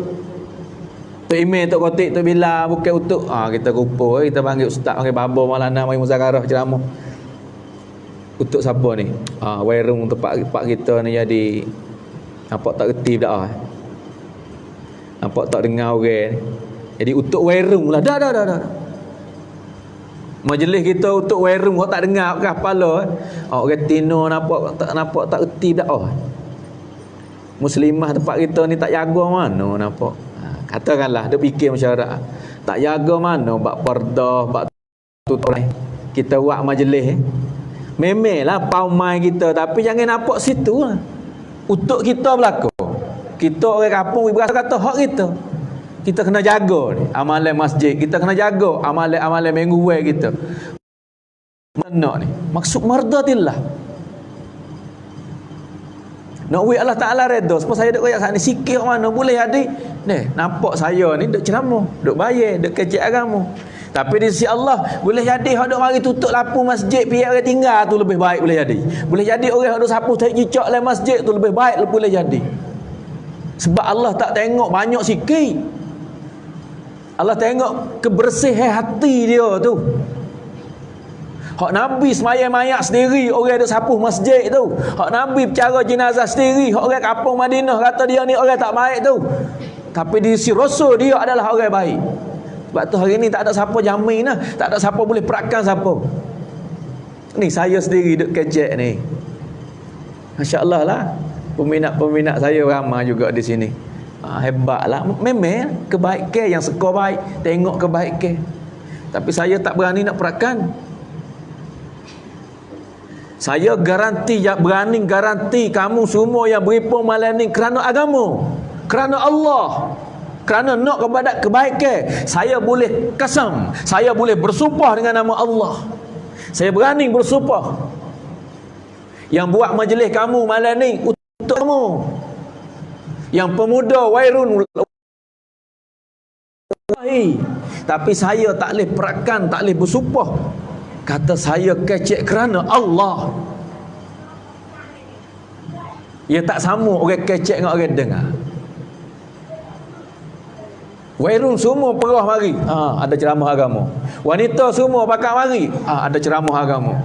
email, untuk kotik, untuk bila, bukan untuk kita kumpul, kita panggil ustaz, panggil babo, maulana, mari muzakarah, ceramah. Untuk siapa ni? Warung tempat kita ni jadi nampak tak reti dah. Nampak tak dengar orang ni. Jadi untuk warung lah. Dah. Majlis kita untuk warung hok tak dengar ke kepala. Orang tino nampak tak reti dah. Muslimah tempat kita ni tak jaga mana nampak. Katakanlah dia fikir masyarakat. Tak jaga mana bab pardah, bab tutup. Kita buat majlis memanglah paumai kita, tapi jangan nampak situ lah. Untuk kita belaka. Kita orang kampung berasa kata hak kita. Kita kena jaga ni amalan masjid, kita kena jaga amalan mingguan kita. Mana ni? Maksud mardatillah. Nak wei Allah Taala redha. Sebab saya duk koyak sat ni sikit mana boleh jadi. Ni nampak saya ni duk ceramah, duk bayar, duk kecek agama. Tapi di sisi Allah boleh jadi hak duk mari tutup lampu masjid pihak orang tinggal tu lebih baik boleh jadi. Boleh jadi orang hak duk sapu tarik cicak dalam masjid tu lebih baik boleh jadi. Sebab Allah tak tengok banyak sikit. Allah tengok kebersihan hati dia tu. Hak Nabi semayang mayat sendiri, orang duk sapu masjid tu. Hak Nabi bercara jenazah sendiri, hak orang kampung Madinah kata dia ni orang tak baik tu. Tapi di sisi Rasul dia adalah orang baik. Sebab tu hari ni tak ada siapa jamin lah, tak ada siapa boleh perakan siapa. Ni saya sendiri duk kecek ni. Masya-Allah lah. Peminat-peminat saya ramai juga di sini. Hebatlah. Memang kebaikan yang sekor baik, tengok kebaikan. Tapi saya tak berani nak perakan. Saya berani garanti kamu semua yang berhimpun malam ni kerana agama, kerana Allah, kerana nak kepada kebaikan. Saya boleh kasam, saya boleh bersumpah dengan nama Allah. Saya berani bersumpah. Yang buat majlis kamu malam ni untuk kamu. Yang pemuda Wairun. Tapi saya tak boleh perakan, tak boleh bersumpah. Kata saya kecek kerana Allah. Ia tak sama orang kecek dengan orang dengar. Wairun semua perah mari, ada ceramah agama. Wanita semua pakat mari, ada ceramah agama.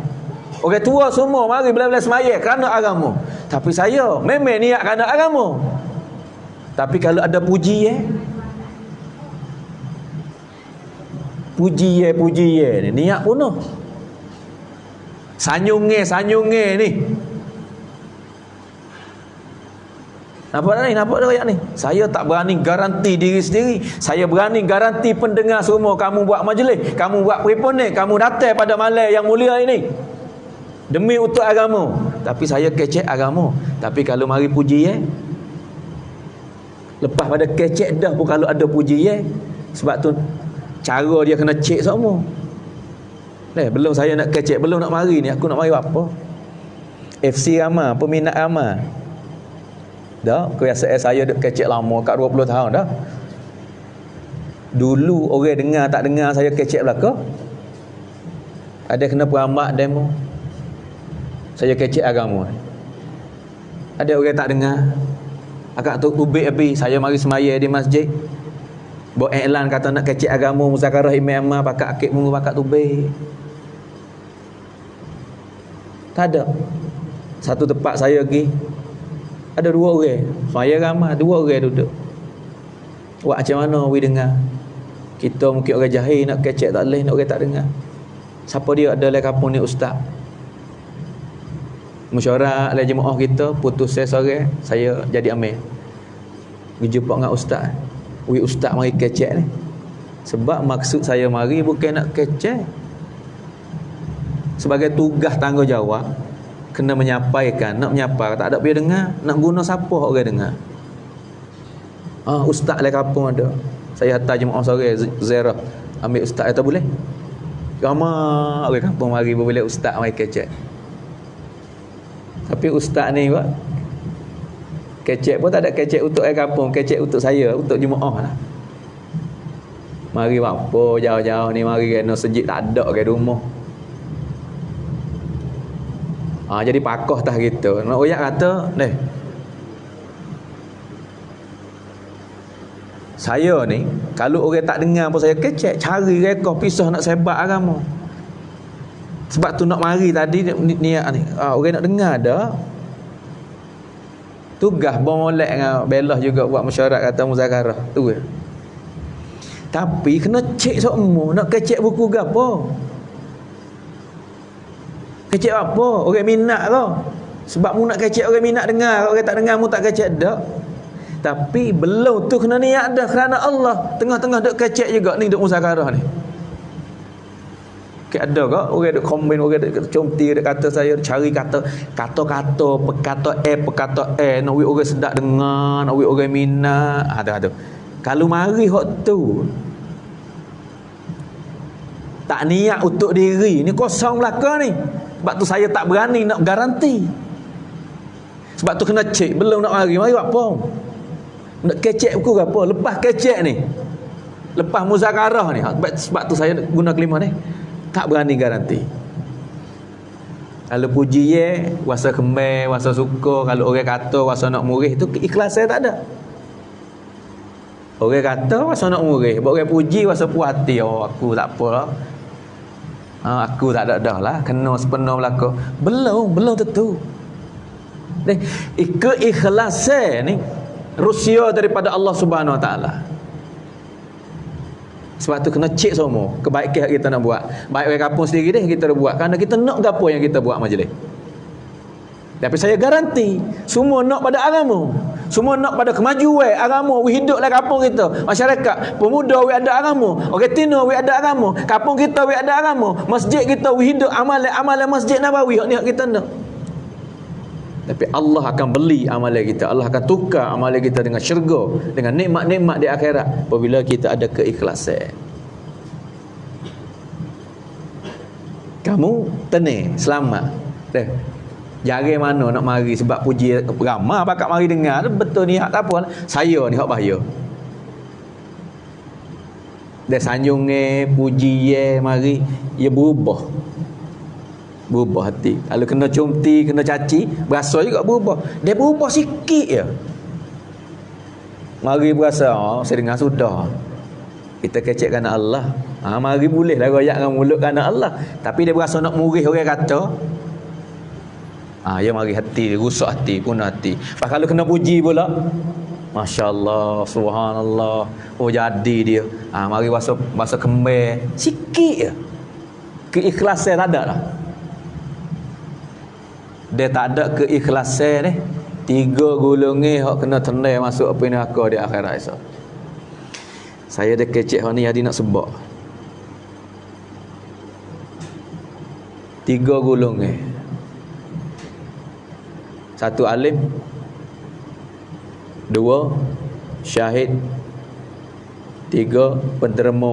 Orang tua semua mari bila-bila semaya kerana agama. Tapi saya memang niat kerana agama. Tapi kalau ada puji ni niat penuh. Sanyunge ni. Nampak tak ni? Nampak tak ayat ni? Saya tak berani garanti diri sendiri. Saya berani garanti pendengar semua. Kamu buat majlis, kamu buat perhimpunan, kamu datang pada malam yang mulia ini demi untuk agama. Tapi saya kecek agama. Tapi kalau mari puji lepas pada kecek dah pun kalau ada puji sebab tu cara dia kena cek semua. Belum saya nak kecek, belum nak mari ni, aku nak mari apa? FC ramai, peminat ramai. Dah, kebiasaan saya duk kecek lama kat 20 tahun dah. Dulu orang dengar tak dengar saya kecek belaka. Ada kena perambat demo. Saya kecek agama. Ada orang tak dengar. Akak tu ubik api, saya mari semaya di masjid. Buat iklan kata nak kecek agama, muzakarah imam pakat akik mungu pakat tubik. Tak ada. Satu tempat saya pergi, ada 2 orang. Saya ramai, 2 orang duduk. Buat macam mana we dengar? Kita mungkin orang jahil nak kecek tak boleh, nak orang tak dengar. Siapa dia ada dalam kampung ni ustaz? Mesyuarat oleh jemaah kita, putus saya sore, saya jadi amil. Pergi jumpa dengan ustaz. Ustaz mari kecek ni. Sebab maksud saya mari bukan nak kecek. Sebagai tugas tanggungjawab, kena menyampaikan, nak menyapa, tak ada dia dengar, nak guna siapa orang dengar. Ustaz oleh kampung ada. Saya hantar jemaah sore ziarah, ambil ustaz kata boleh. Ramai orang kampung mari boleh ustaz mari kecek. Tapi ustaz ni buat kecek pun tak ada kecek untuk orang kampung, kecek untuk saya, untuk jemaah lah. Mari apa jauh-jauh ni, mari kena sejid tak ada ke rumah. Jadi pakoh tah gitu. Nak oyak kata, saya ni kalau orang tak dengar apa saya kecek, cari rekoh pisah nak sebat agama. Sebab tu nak mari tadi niat ni, orang nak dengar dah. Tugas molek dengan belah juga buat mesyuarat kata muzakarah tu. Tapi kena cek semua, nak kecek buku gapo. Kecek apa? Orang minat ke? Sebab mu nak kecek orang minat dengar, orang tak dengar mu tak kecek dak. Tapi belum tu kena niat dah kerana Allah. Tengah-tengah duk kecek juga ni, duk muzakarah ni. Ada ke orang duk komen, orang duk comti, duk kata saya cari kata-kata perkata nak we orang sedap dengar, nak we orang minat. Ada. Kalau mari hok tu tak niat untuk diri ni, kosong belaka ni. Sebab tu saya tak berani nak garanti. Sebab tu kena cek belum nak mari buat apa. Nak kecek buku ke apa, lepas kecek ni, lepas muzakarah ni. Sebab tu saya guna kelima ni, tak berani garanti. Kalau puji ye, wasa kembar, wasa suka. Kalau orang kata wasa nak murih, tu ikhlas saya tak ada. Orang kata wasa nak murih, orang puji wasa puas hati. Aku tak apa lah. Aku tak ada dah lah, kena sepenuh belaka. Belum tentu. Keikhlasan ni rusia daripada Allah Subhanahu Wa Taala. Sebab tu kena cek semua kebaikan kita nak buat. Baik orang kampung sendiri deh kita buat, kerana kita nak gapo yang kita buat majlis. Tapi saya garanti semua nak pada agama, semua nak pada kemajuan agama. We hiduplah kampung kita, masyarakat, pemuda we ada agama, orang Tino we ada agama, kampung kita we ada agama, masjid kita we hidup amalan Masjid Nabawi ni kita nak. Tapi Allah akan beli amalan kita, Allah akan tukar amalan kita dengan syurga, dengan nikmat-nikmat di akhirat apabila kita ada keikhlasan. Kamu tenang, selamat. Jari mana nak mari sebab puji ramai bakat mari dengar, betul ni hak tak apa. Saya ni hak bahaya. Dia sanjung puji mari ia berubah hati. Kalau kena comti, kena caci, berasa juga berubah. Dia berubah sikit je. Mari berasa, saya dengar sudah. Kita kecek kerana Allah. Mari boleh lah royak dengan mulut kerana Allah. Tapi dia berasa nak murih orang kata. Ya mari hati, rusak hati, punah hati. Lepas kalau kena puji pula, Masya Allah, Subhanallah, jadi dia. Mari bahasa kembar sikit je. Keikhlasan tak ada lah. Dia tak ada keikhlasan ni, 3 golongan hak kena tendai masuk api neraka di akhirat esok. Saya dah kecek hak ni jadi nak sebab 3 golongan. 1 alim, 2 syahid, 3 penderma.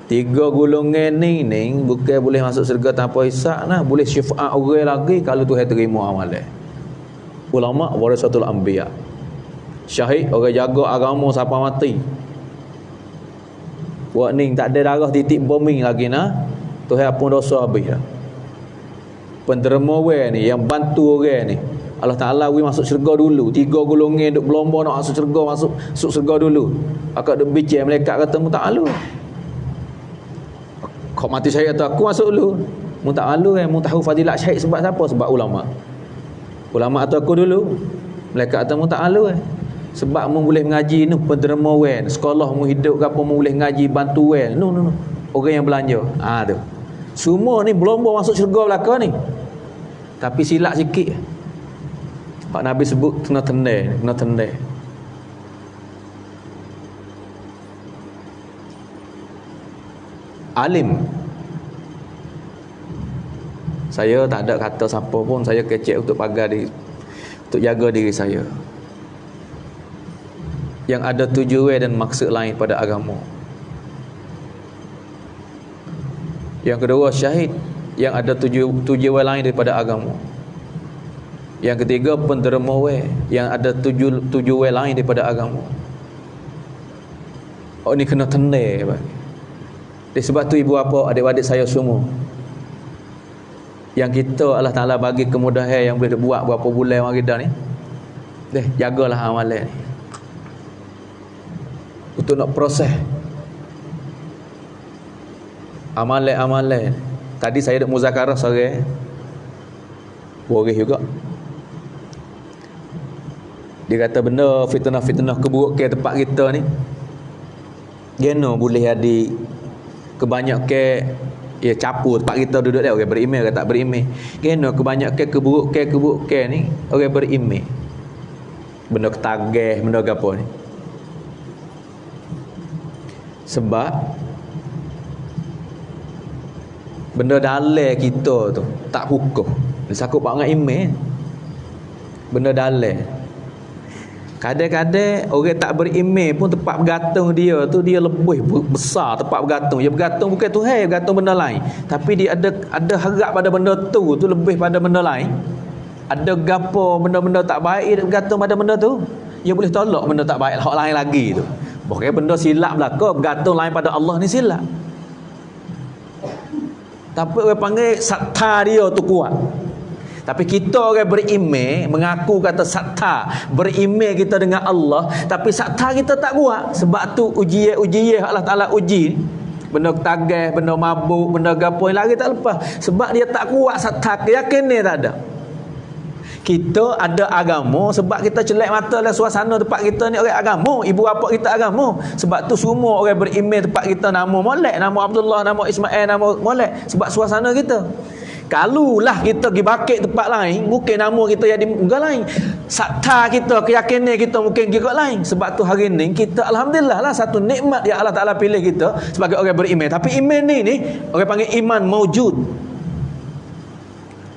3 golongan ni bukan boleh masuk syurga tanpa hisab nah, boleh syafaat orang lagi kalau Tuhan terima amalan. Ulama warasatul anbiya. Syahid orang jaga agama sampai mati. Buat ni tak ada darah titik bombing lagi nah, Tuhan pun dosa habis dah. Penderma ni yang bantu orang ni, Allah Ta'ala masuk syurga dulu. 3 golongan duk berlomba nak masuk syurga, masuk syurga dulu. Akak duk bincang, malaikat kata mu tak malu. Kau mati syahid atau aku masuk dulu. Mu tak malu mu tahu fadilat syahid sebab siapa? Sebab ulama. Ulama atau aku dulu. Malaikat kata mu tak malu sebab mu boleh mengaji ni penderma sekolah mu hidup ke apa mu boleh mengaji bantu no. Orang yang belanja. Tu. Semua ni berlomba masuk syurga belaka ni. Tapi silap sikit. Pak Nabi sebut kena tendai. Alim. Saya tak ada kata siapa pun, saya kecek untuk untuk jaga diri saya. Yang ada tujuan dan maksud lain pada agama. Yang kedua syahid, yang ada tujuan lain daripada agama. Yang ketiga penderma yang ada tujuan lain daripada agama. Oh ni kena tenai bagi. Sebab tu ibu bapa, adik-adik saya semua, yang kita Allah Ta'ala bagi kemudahan yang boleh buat berapa bulan mari dah ni, jagalah amalan ni untuk nak proses amalan-amalan. Tadi saya duk muzakarah sore, boris juga. Dia kata benda fitnah-fitnah keburukan tempat kita ni geno boleh jadi kebanyakan capu tempat kita duduk dia, orang beriman ke tak beriman. Geno kebanyakan keburukan ni orang beriman. Benda ketagih, benda apa ni. Sebab benda dalam kita tu tak hukum. Dia sakut pak dengan iman. Benda dalam. Kadang-kadang orang tak beriman pun tempat bergantung dia tu dia lebih besar tempat bergantung. Dia bergantung bukan Tuhan, bergantung benda lain. Tapi dia ada harap pada benda tu lebih pada benda lain. Ada gapo benda-benda tak baik dia bergantung pada benda tu. Dia boleh tolak benda tak baik hak lain lagi tu. Bukan benda silap belaka, bergantung lain pada Allah ni silap. Tapi orang panggil sakta dia tu kuat. Tapi kita orang beriman mengaku kata sakta, beriman kita dengan Allah, tapi sakta kita tak kuat. Sebab tu ujian Allah Ta'ala uji. Benda tagih, benda mabuk, benda gapo yang lagi tak lepas. Sebab dia tak kuat sakta, keyakinan tak ada. Kita ada agama sebab kita celak mata dalam suasana tempat kita ni orang agama, ibu bapa kita agama. Sebab tu semua orang beriman tempat kita nama molek, nama Abdullah, nama Ismail, nama molek sebab suasana kita. Kalulah kita pergi bakit tempat lain, mungkin nama kita jadi muka lain. Sakta kita, keyakinan kita mungkin kira lain. Sebab tu hari ni kita alhamdulillah lah satu nikmat yang Allah Ta'ala pilih kita sebagai orang beriman. Tapi iman ni orang panggil iman maujud.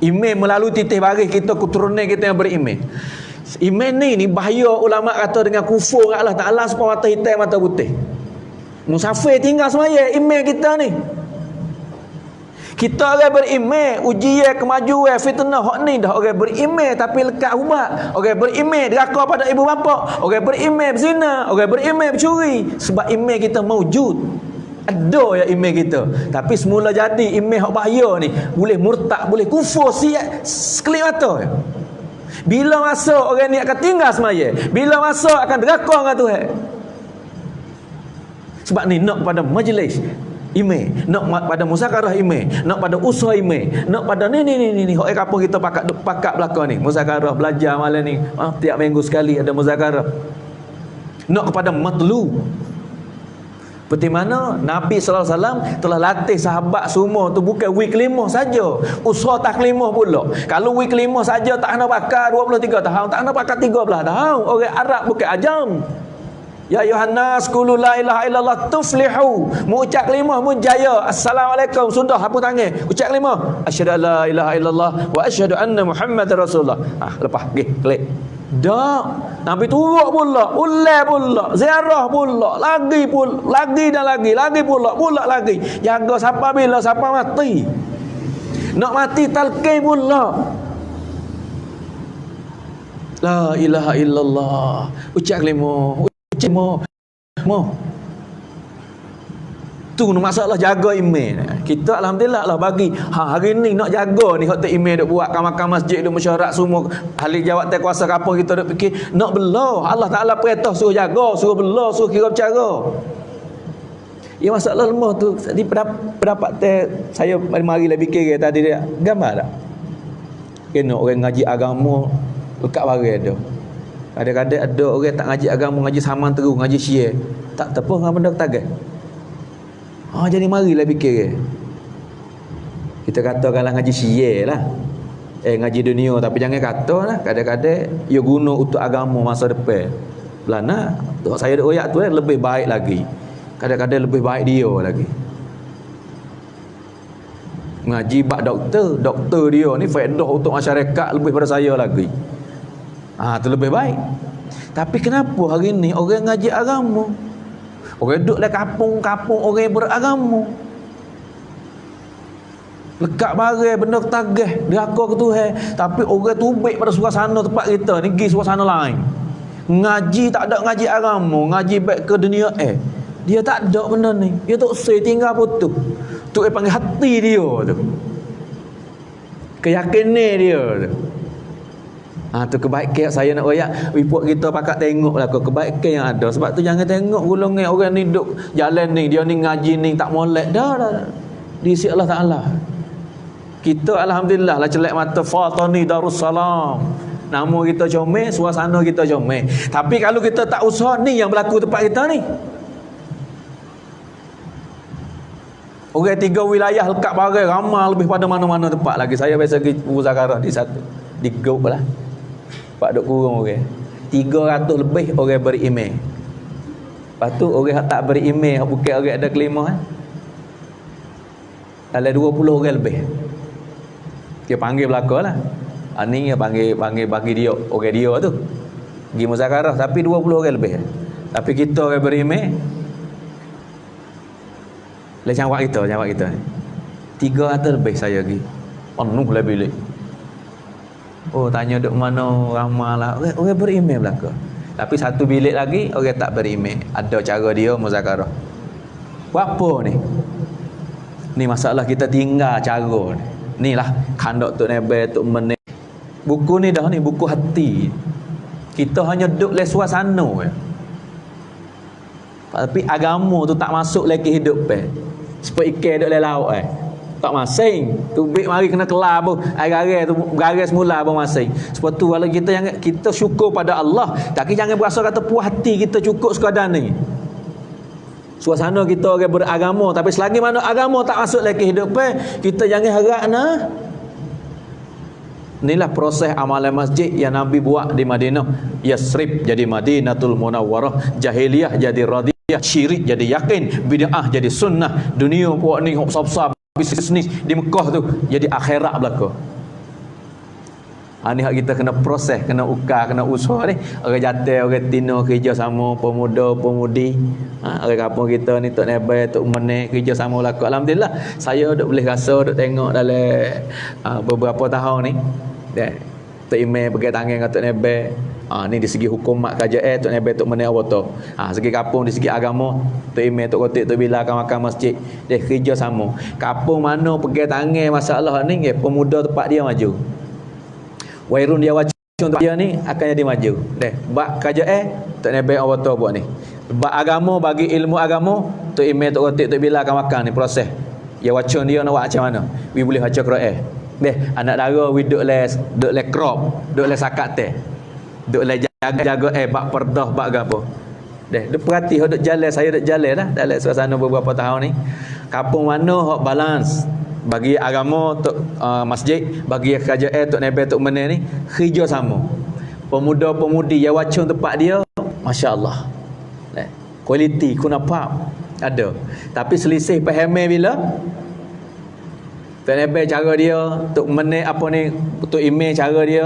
Iman melalui titih baris kita, keturunan kita yang beriman. Iman ni bahaya ulama kata dengan kufur Allah Ta'ala supaya mata hitam mata putih. Musafir tinggal semaya iman kita ni. Kita orang beriman, ujian, kemajuan, fitnah hak ni dah orang beriman tapi lekat ubat. Orang beriman deraka pada ibu bapa, orang beriman berzina, orang beriman bercuri sebab iman kita maujud. Ada ya iman kita. Tapi semula jadi iman hak bahaya ni, boleh murtad, boleh kufur sekelip mata. Bila masa orang ni akan tinggal semaya, bila masa akan deraka dengan Tuhan. Sebab ni nak pada majlis iman, nak pada muzakarah iman, nak pada usaha iman, nak pada ni hak apa kita pakat belaka ni, muzakarah belajar malam ni, tiap minggu sekali ada muzakarah. Nak kepada matlu. Seperti mana Nabi sallallahu alaihi wasallam telah latih sahabat semua tu bukan week 5 saja, usaha tak 5 pula. Kalau week 5 saja tak kena pakai 23 tahun, tak kena pakai 13 tahun. Orang Arab bukan ajam. Ya Yohanes qulu la ilaha illallah tuflihu. Mengucap kelima pun jaya. Assalamualaikum sudah hapus tangan. Ucap kelima asyhadu la ilaha illallah wa asyhadu anna muhammadar rasulullah. Lepas pergi klik. Dak Nabi turut pula, ulai pula, ziarah pula, lagi dan lagi pula lagi. Jaga siapa bila siapa mati. Nak mati talqin pula. La ilaha illallah. Ucap kelima. Mo tu masalah jaga iman. Kita alhamdulillah lah bagi hari ni nak jaga ni hak iman duk buat kamar masjid duk mesyuarat semua ahli jawatan kuasa apa kita duk fikir nak bela. Allah Taala perintah suruh jaga, suruh bela, suruh kira bercara. Ya masalah lemah tu di pendapat saya mari lah fikir tadi dia gambar tak kena orang ngaji agama dekat barai ada. Kadang-kadang ada orang tak ngaji agama, ngaji saman terus, ngaji syiah. Tak tepuh dengan benda ketagat. Jadi marilah fikir. Kita katakanlah ngaji syiah lah. Ngaji dunia tapi jangan kata lah. Kadang-kadang ia guna untuk agama masa depan. Belana, saya ada ayat tu lebih baik lagi. Kadang-kadang lebih baik dia lagi. Ngaji bak doktor dia ni faedah untuk masyarakat lebih pada saya lagi. Itu lebih baik. Tapi kenapa hari ni orang ngaji agama, orang duduk dalam kampung-kampung orang beragama, lekat barai benda ketagih deraka ke Tuhan, tapi orang tubik pada suasana tempat kita ni pergi suasana lain. Ngaji tak ada ngaji agama, ngaji baik ke dunia Dia tak ada benda ni. Dia tak usah tinggal putus. Tu dia panggil hati dia tu. Keyakinan dia tu. Tu kebaikan saya nak royak. Report kita pakat tengoklah kebaikan yang ada. Sebab tu jangan tengok golongan orang ni duduk jalan ni, dia ni ngaji ni tak molek. Dah. Diisi Allah Ta'ala. Kita alhamdulillah lah celak mata Fatani Darussalam. Nama kita comel, suasana kita comel. Tapi kalau kita tak usaha, ni yang berlaku tempat kita ni. Orang 3 wilayah lekat barai ramai lebih pada mana-mana tempat lagi. Saya biasa pergi muzakarah di satu, di grup lah. Pak duk kurung orang. 300 lebih orang beriman. Lepas tu orang tak beriman, bukan orang ada kelima dalam 20 orang lebih. Dia panggil belaka lah. Ni dia panggil bagi dia orang dia tu pergi muzakarah, tapi 20 orang lebih. Tapi kita orang beriman jawab kita ni 300 lebih saya pergi. Penuh lah bilik. Tanya duk mana ramai lah. Orang beriman belaka. Tapi satu bilik lagi orang tak beriman. Ada cara dia muzakarah. Apa ni? Ni masalah kita tinggal cara ni. Ni lah kandak Tok Nebel, Tok Menek. Buku ni dah ni buku hati. Kita hanya duduk le suasana je. Tapi agama tu tak masuk lagi hidup seperti ikan duduk le laut tak masing. Tubik mari kena kelar pun. Air tu garis semula pun masing. Sebab tu kalau kita syukur pada Allah, tapi jangan berasa kata puas hati kita cukup sekadar ni. Suasana kita orang beragama, tapi selagi mana agama tak masuk lagi hidup kita jangan harap nah. Inilah proses amalan masjid yang Nabi buat di Madinah. Yasrib jadi Madinatul Munawwarah, jahiliyah jadi radiyah, syirik jadi yakin, bid'ah jadi sunnah, dunia puak ni besar-besar bisnis di Mekah tu jadi akhirat belaka. Ni hak kita kena proses, kena ukar, kena usaha ni. Orang jatuh, orang tino kerja sama, pemuda, pemudi. Orang kampung kita ni Tok Nebel, Tok Menek kerja sama belaka. Alhamdulillah, saya duk boleh rasa, duk tengok dalam beberapa tahun ni. Tok Imam pegang tangan dengan Tok Nebel. Ni di segi hukum mak KJL, Tok Nebel, Tok Menek apa tu. Segi kampung, di segi agama, Tok Imam, Tok Kotik, Tok Bila akan makan masjid. Dia kerja sama. Kampung mana pegang tangan masalah ni, pemuda tempat dia maju. Wairun dia wacun tempat dia ni akan jadi maju. Bak KJL, Tok Nebel apa tu buat ni. Bak agama, bagi ilmu agama, Tok Imam, Tok Kotik, Tok Bila akan makan ni proses. Ya wacun dia nak buat macam mana? We boleh baca Quran. Anak dara we duk le crop, duk le sakat teh. Duk le jaga bak perdah bak gapo. Dia perhati duk jalan, saya duk jalan dah dalam suasana beberapa tahun ni. Kampung mana hok balance bagi agama masjid, bagi KJL Tok Nebel, Tok Menek ni kerja sama. Pemuda-pemudi yang wacun tempat dia, masya-Allah. Kualiti kunapa ada. Tapi selisih pahamnya bila Tok Nebel cara dia, Tok Menek apa ni, Tok Imam cara dia.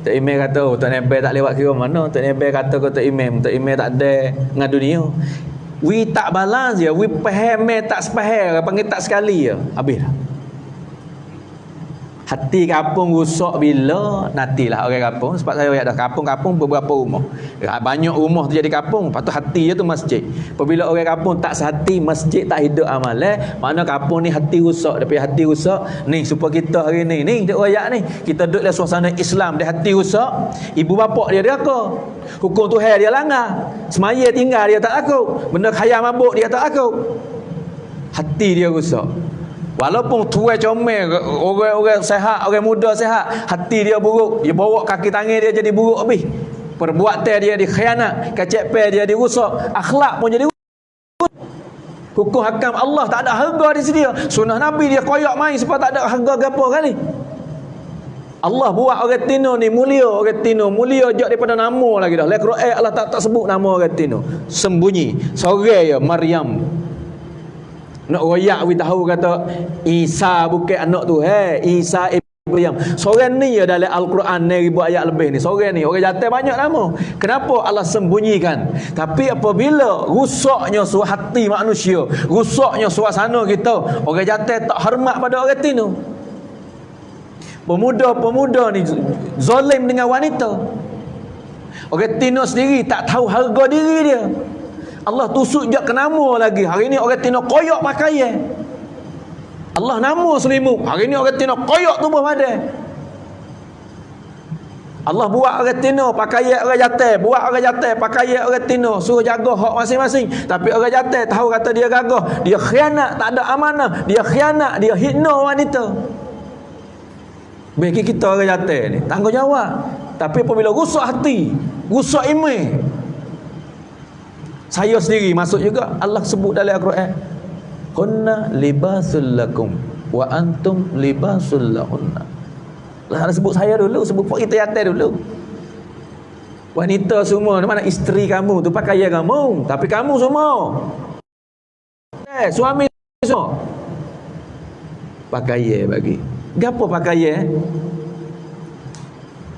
Tok Imam kata, Tok Nebel tak lewat kira mana. Tok Nebel kata ke Tok Imam tak ada ngadu dunia. We tak balance je, we faham tak sepaham, panggil tak sekali je. Habis dah. Hati kampung rusak bila nantilah orang kampung. Sebab saya lihat dah kampung-kampung beberapa rumah. Banyak rumah tu jadi kampung, lepas tu hati je tu masjid. Apabila orang kampung tak sehati, masjid tak hidup amalan, mana kampung ni hati rusak. Tapi hati rusak ni supaya kita hari ni duk royak ni, kita duduk dalam suasana Islam, dia hati rusak, ibu bapak dia deraka. Hukum Tuhan dia langgar. Semaya tinggal dia tak takut. Benda khayal mabuk dia tak takut. Hati dia rusak. Walaupun tuai comel, orang sehat, orang muda sehat, hati dia buruk, dia bawa kaki tangan dia jadi buruk habis. Perbuatan dia dikhianat, kecek dia dirusak, akhlak pun jadi rusak. Hukum hakam Allah tak ada harga di sini. Sunnah Nabi dia koyak main sebab tak ada harga gapo kali. Allah buat orang tino ni mulia, orang tino mulia je daripada nama lagi dah. Dalam Quran Allah tak sebut nama orang tino. Sembunyi. Seorang ya Maryam. Nak royak we tahu kata Isa bukan anak tu. Isa Maryam. Seorang ni ya dalam Al-Quran 1000 ayat lebih ni. Seorang ni orang jatuh banyak nama. Kenapa Allah sembunyikan? Tapi apabila rusaknya hati manusia, rusaknya suasana kita, orang jatuh tak hormat pada orang tino. Pemuda-pemuda ni zalim dengan wanita. Orang tino sendiri tak tahu harga diri dia. Allah tusuk je ke nama lagi. Hari ni orang tino koyak pakaian. Allah nama selimut. Hari ni orang tino koyak tubuh badan. Allah buat orang tino pakaian orang jatuh, buat orang jatuh pakaian orang tino, suruh jaga hak masing-masing. Tapi orang jatuh tahu kata dia gagah, dia khianat, tak ada amanah, dia khianat, dia hina wanita. Bagi kita orang jatuh ni tanggungjawab. Tapi apabila rusak hati, rusak iman, saya sendiri masuk juga. Allah sebut dalam Al-Quran, hunna libasul lakum wa antum libasul lahunna. Allah sebut saya dulu, sebut kita jatuh dulu. Wanita semua, mana isteri kamu tu pakaian kamu, tapi kamu semua suami semua pakaian bagi. Gapo pakaian?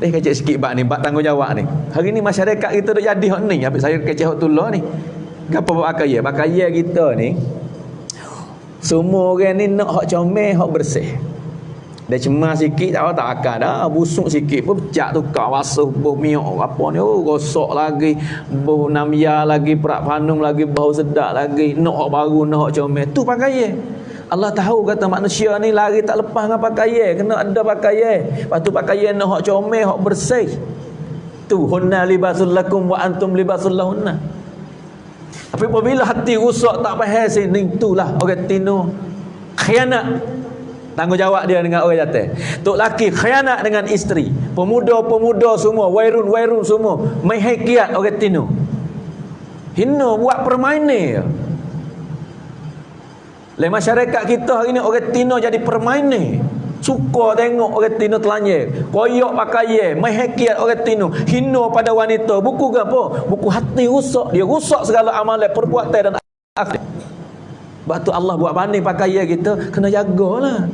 Kecek sikit bab ni, bab tanggungjawab ni. Hari ni masyarakat kita duk jadi hak ni, habis saya kecek hak tulah ni. Gapo bab pakaian? Pakaian kita ni semua orang ni nak hak comel, hak bersih. Dia cemas sikit tak akan dah, busuk sikit pun pecah tukar basuh bau miok apa ni, gosok lagi, bau namya lagi, perak panung lagi, bau sedap lagi, nak hak baru, nak hak comel. Tu pakaian. Allah tahu kata manusia ni lari tak lepas dengan pakaian, kena ada pakaian. Lepas tu pakaian nak hak comel, hak bersih. Tu hunna libasul lakum wa antum libasul lahunna. Tapi apabila hati rusak tak faham sini, itulah orang tino khianat. Tanggungjawab dia dengan orang jatuh. Tok laki khianat dengan isteri. Pemuda-pemuda semua, wairun-wairun semua main hakiat orang tino. Hina buat permainan. Le masyarakat kita hari ni orang tino jadi permainan. Suka tengok orang tino telanjang, koyak pakaian, main hakiat orang tino, hina pada wanita. Buku ke apa? Buku hati rusak. Dia rusak segala amalan, perbuatan dan akhlak. Sebab tu Allah buat banding pakaian kita, kena jagalah.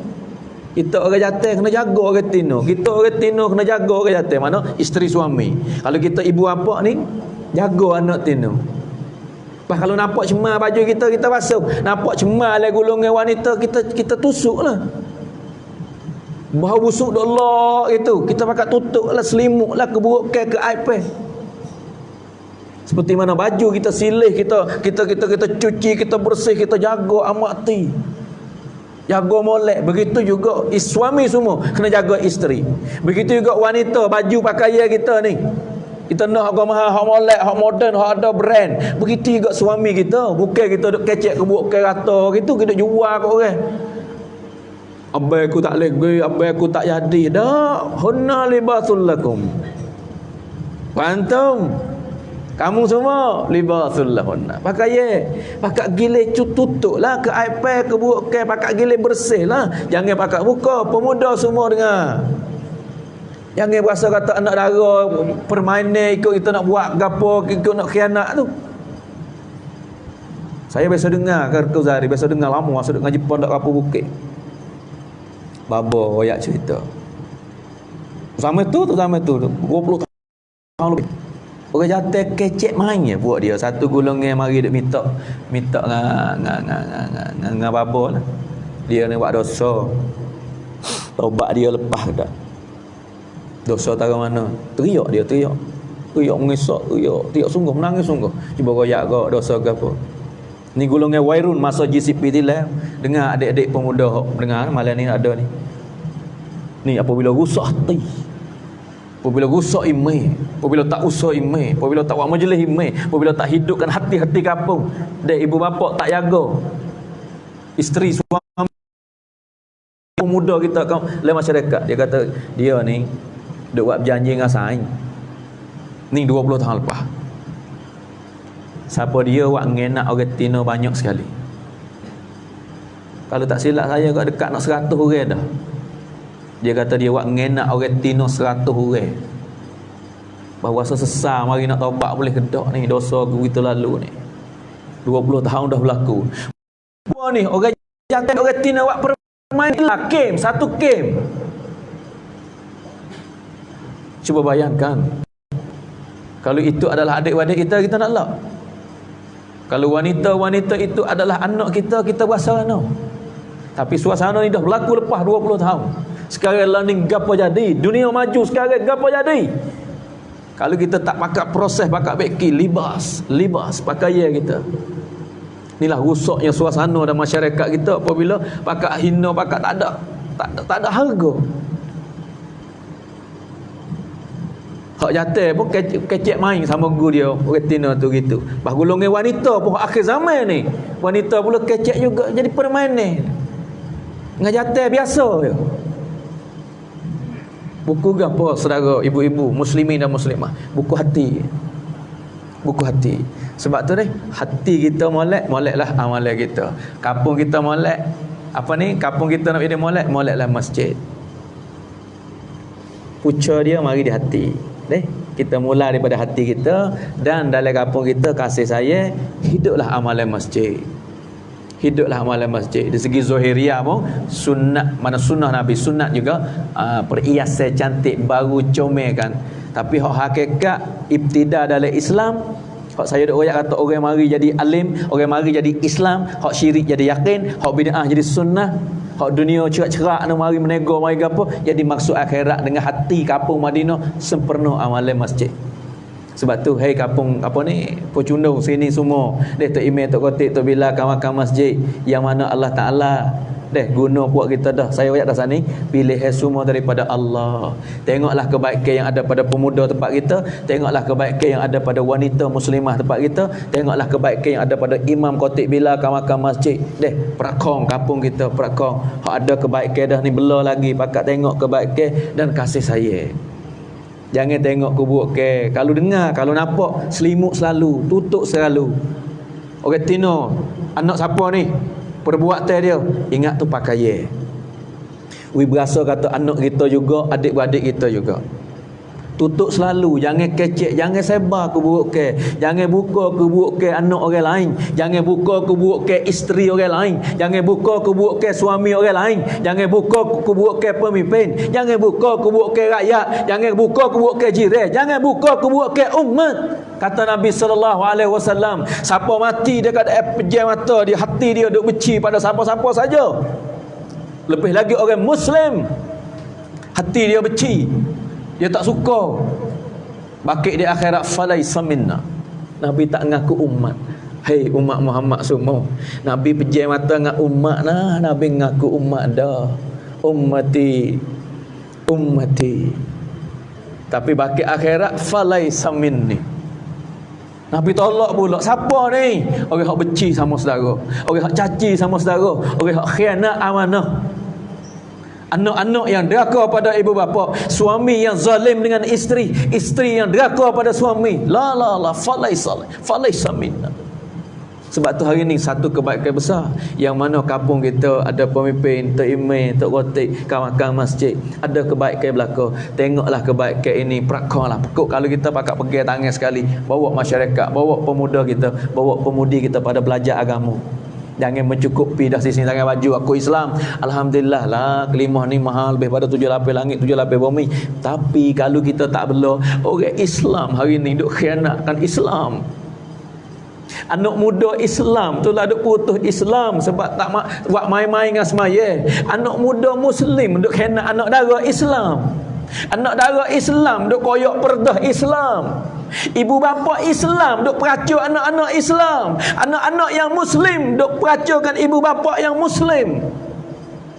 Kita orang jatuh kena jaga orang tino. Kita orang tino kena jaga orang jatuh. Mana? Isteri suami. Kalau kita ibu bapa ni, jaga anak tino. Bah, kalau nampak cemar baju kita, kita basuh. Nampak cemar lah golongan wanita, kita tusuk lah. Bau busuk dok Allah itu, kita pakai tutup lah, selimut lah, keburukan ke iPad. Seperti mana baju kita silih, kita cuci, kita bersih, kita jaga amat hati. Jaga molek. Begitu juga suami semua kena jaga isteri. Begitu juga wanita, baju pakaian kita ni, kita nak harga mahal, hak molek, hak moden, hak ada brand. Begitu juga suami kita. Bukan kita duk kecek keburukan rata gitu, kita jual kat orang. Abai aku tak lagi, abai aku tak jadi. Dak, hunna libasul lakum. Pantum, kamu semua libasul lahunna. Pakai gile tutup lah ke iPad, ke bukan, pakai gile bersih lah. Jangan pakai buka. Pemuda semua dengar. Jangan berasa kata anak dara permainan ikut kita nak buat gapo, ikut nak khianat tu. Saya biasa dengar ke Kuzari, biasa dengar lama masa duk ngaji pondok apa bukit. Baba royak cerita. Sama tu 20 tahun lebih. Orang jatuh kecek main je buat dia. Satu golongan mari duk minta dengan baba lah. Dia ni buat dosa. Taubat dia lepas dah. Dosa tara mana? Teriak dia, teriak. Teriak mengesak, teriak sungguh, menangis sungguh. Cuba royak ke dosa ke apa. Ni golongan wairun masa GCP tilah. Dengar adik-adik pemuda dengar malam ni ada ni. Ni apabila rusak hati, apabila rusak iman, apabila tak usah iman, apabila tak buat majlis iman, apabila tak hidupkan hati-hati kampung, dan ibu bapa tak jaga isteri suami pemuda kita dalam masyarakat. Dia kata dia ni duk buat berjanji dengan saing ni 20 tahun lepas. Siapa dia buat ngenak orang tino banyak sekali. Kalau tak silap saya kat dekat nak 100 orang dah. Dia kata dia buat ngenak orang tino 100 orang. Bahawa sesar mari nak taubat boleh kedak ni dosa kita lalu ni. 20 tahun dah berlaku. Apa ni orang jantan orang tino buat permainan game, satu game. Cuba bayangkan. Kalau itu adalah adik-adik kita, kita nak lak. Kalau wanita-wanita itu adalah anak kita, kita berasa no. Tapi suasana ni dah berlaku lepas 20 tahun. Sekarang lah ni gapo jadi? Dunia maju sekarang gapo jadi? Kalau kita tak pakai proses, pakai beki, libas pakaian kita. Inilah rusaknya suasana dan masyarakat kita apabila pakai hina, pakai tak ada harga. Hak jatuh pun kecek main sama guru dia, retina tu gitu. Bah golongan wanita pun akhir zaman ni, wanita pula kecek juga jadi permainan. Ngajate biasa je. Buku gapo saudara, ibu-ibu muslimin dan muslimah? Buku hati. Buku hati. Sebab tu ni hati kita moleklah amalan kita. Kampung kita molek apa ni? Kampung kita nak jadi moleklah masjid. Puca dia mari di hati. Kita mula daripada hati kita, dan dalam kampung kita kasih sayang, hiduplah amalan masjid. Hiduplah amalan masjid. Dari segi zahiriah pun sunnah, mana sunnah Nabi, sunat juga perhiasan cantik baru comel kan. Tapi hak hakikat ibtida dalam Islam, hak saya duk royak kata orang mari jadi alim, orang mari jadi Islam, hak syirik jadi yakin, hak bid'ah jadi sunnah, hak dunia cerak-cerak nak mari menego mari gapo, jadi maksud akhirat dengan hati kampung Madinah sempurna amalan masjid. Sebab tu hai kampung apa ni, Pocundung sini semua deh tok email tok kotik tok bila kawakan masjid yang mana Allah Taala deh guna puak kita dah. Saya ayat dah sini pilih semua daripada Allah. Tengoklah kebaikan yang ada pada pemuda tempat kita, tengoklah kebaikan yang ada pada wanita muslimah tempat kita, tengoklah kebaikan yang ada pada imam kotik bila kawakan masjid. Deh perakong kampung kita, perakong hak ada kebaikan dah ni bela lagi pakat tengok kebaikan dan kasih sayang. Jangan tengok keburuk ke. Kalau dengar, kalau nampak, selimut selalu, tutup selalu. Orang tino, anak siapa ni? Perbuatan dia, ingat tu pakaian. We berasa kata anak kita juga, adik-beradik kita juga. Tutup selalu, jangan kecek, jangan sebar keburuk ke. Jangan buka keburuk ke anak orang lain, jangan buka keburuk ke isteri orang lain, jangan buka keburuk ke suami orang lain, jangan buka keburuk ke pemimpin, jangan buka keburuk ke rakyat, jangan buka keburuk ke jiran, jangan buka keburuk ke umat. Kata Nabi SAW, siapa mati dekat pejam mata di hati dia duk benci pada siapa-siapa saja, lebih lagi orang Muslim, hati dia benci, dia tak suka, bakit di akhirat falaisa minna. Nabi tak ngaku umat. Hei umat Muhammad semua, Nabi pejam mata dengan umat nah, Nabi ngaku umat dah. Ummati tapi bakit akhirat falaisa minni. Nabi tolak pula, siapa ni? Orang hak benci sama saudara, orang hak caci sama saudara, orang hak khianat amanah, anak-anak yang deraka pada ibu bapa, suami yang zalim dengan isteri, isteri yang deraka pada suami. La falaisa minna. Sebab tu hari ni satu kebaikan besar yang mana kampung kita ada pemimpin, tok imam, tok khotik, kawan-kawan masjid, ada kebaikan belaka. Tengoklah kebaikan ini, prakonglah. Pekuk kalau kita pakat pegang tangan sekali, bawa masyarakat, bawa pemuda kita, bawa pemudi kita pada belajar agama. Jangan mencukupi dah sisi tangan baju aku Islam, alhamdulillah lah, kelimah ni mahal lebih pada 7 lapis langit 7 lapis bumi. Tapi kalau kita tak bela, orang Islam hari ni duk khianatkan Islam. Anak muda Islam tu lah duk putus Islam sebab tak buat main-main dengan semaya. Anak muda Muslim duk khianat anak dara Islam. Anak dara Islam duk koyak perdah Islam. Ibu bapa Islam duk peracur anak-anak Islam. Anak-anak yang Muslim duk peracurkan ibu bapa yang Muslim.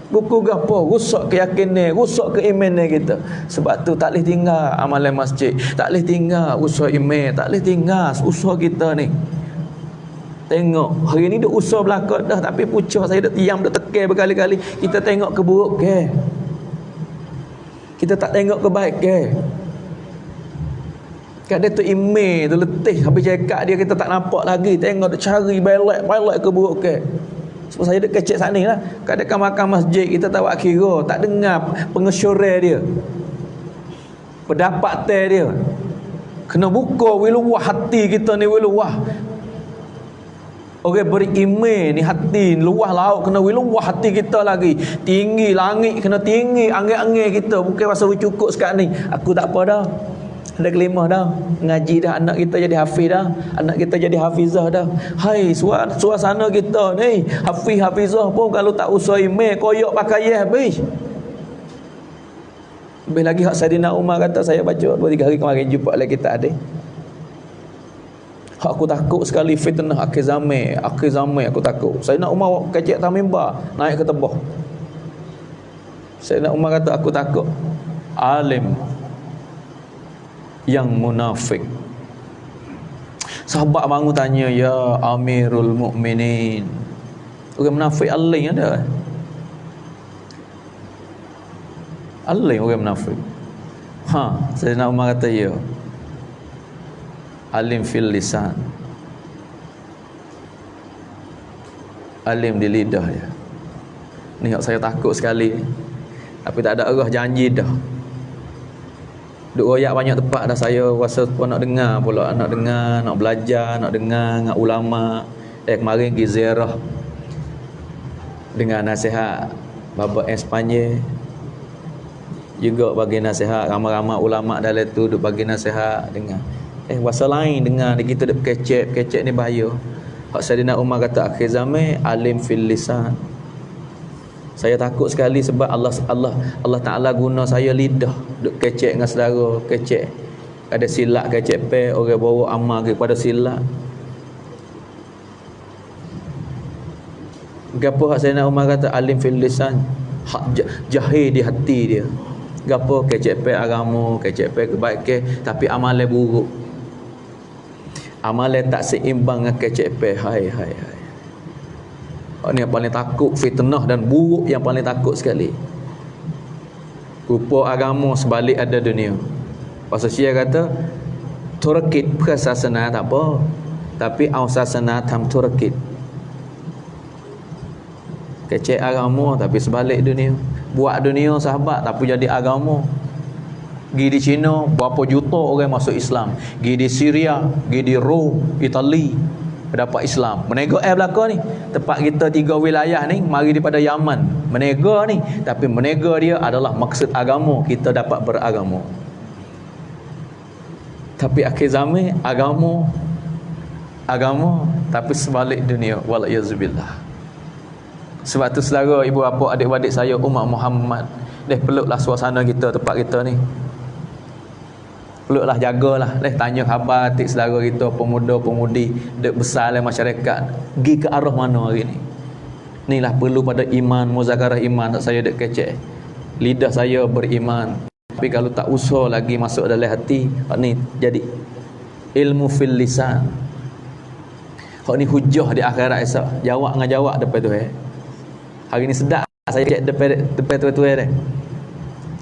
Buku gapo rusak keyakinan, rusak keimanan kita. Sebab tu tak boleh tinggal amalan masjid, tak boleh tinggal usaha iman, tak boleh tinggal usaha kita ni. Tengok hari ni duk usaha belaka dah, tapi pucuk saya duk diam, duk tekan berkali-kali. Kita tengok keburuk ke, kita tak tengok kebaik ke. Kat dia tu email tu letih habis cakap dia, kita tak nampak lagi. Tengok duk cari balik keburuk ke. Sebab saya duk kecek sana lah. Kadang-kadang makan masjid kita tak buat kira, tak dengar pengesyuran dia, pendapat dia. Kena buka wiluwah hati kita ni, wiluwah. Orang beriman ni hati luah laut, kena wiluwah hati kita lagi. Tinggi langit kena tinggi angin-angin kita. Bukan pasal cukup sekarang ni. Aku tak apa dah, ada kelimah dah, ngaji dah, anak kita jadi hafiz dah, anak kita jadi hafizah dah. Hai suasana kita ni hafizah pun kalau tak usah iman koyak pakaian habis. Lebih lagi hak Saidina Umar kata, saya baca 2-3 hari kemarin jumpa lagi kita ada. Hak aku takut sekali fitnah akhir zaman aku takut. Saidina Umar kecek atas mimbar, naik ke tebah. Saidina Umar kata aku takut alim yang munafik. Sahabat bangun tanya, ya Amirul Mukminin, orang munafik alim ada? Alim orang munafik. Saidina Umar kata ya. Alim fil lisan, alim di lidah dia. Ni yang saya takut sekali. Tapi tak ada arah janji dah. Duk royak banyak tempat dah saya rasa pun nak dengar pula, nak dengar, nak belajar, nak dengar dengan ulama. Kemarin pergi ziarah dengan nasihat Bapa Espanyol, juga bagi nasihat ramai-ramai ulama dalam tu duk bagi nasihat dengar. Bahasa lain dengar kita duk kecek ni bahaya. Hak Saidina Umar kata akhir zaman alim fil lisan. Saya takut sekali sebab Allah Taala guna saya lidah duk kecek dengan saudara, kecek ada silap, kecek pe orang bawa amal kepada silap. Gapo hak Saidina Umar kata alim fil lisan, hak jahil di hati dia. Gapo kecek pe agama, kecek pe kebaikan tapi amalan buruk. Amalan tak seimbang dengan kecek pe. Hai. Ini yang paling takut, fitnah dan buruk yang paling takut sekali. Rupa agama sebalik ada dunia. Pasal Syiah kata turakit prasasana tak apa, tapi awsasana tam turakit. Kecek agama tapi sebalik dunia. Buat dunia sahabat tapi jadi agama. Pergi di China berapa juta orang masuk Islam. Pergi di Syria, pergi di Rom, Itali dapat Islam. Menega belakang ni. Tempat kita 3 wilayah ni mari daripada Yaman. Menega ni, tapi menega dia adalah maksud agama, kita dapat beragama. Tapi akhir zaman agama tapi sebalik dunia. Wala'iyazubillah. Sebab tu saudara, ibu bapa, adik-adik saya umat Muhammad, peluklah suasana kita, tempat kita ni. Peluklah, jagalah, tanya khabar adik saudara kita, pemuda-pemudi dek besar dalam masyarakat, pergi ke arah mana hari ni. Inilah perlu pada iman, muzakarah iman. Tak saya dek kecek, lidah saya beriman, tapi kalau tak usaha lagi masuk dalam hati, ni jadi ilmu fil lisan. Hak ni hujah di akhirat esok. Jawab dengan jawab depan tu. Hari ni sedap saya kecek depan tu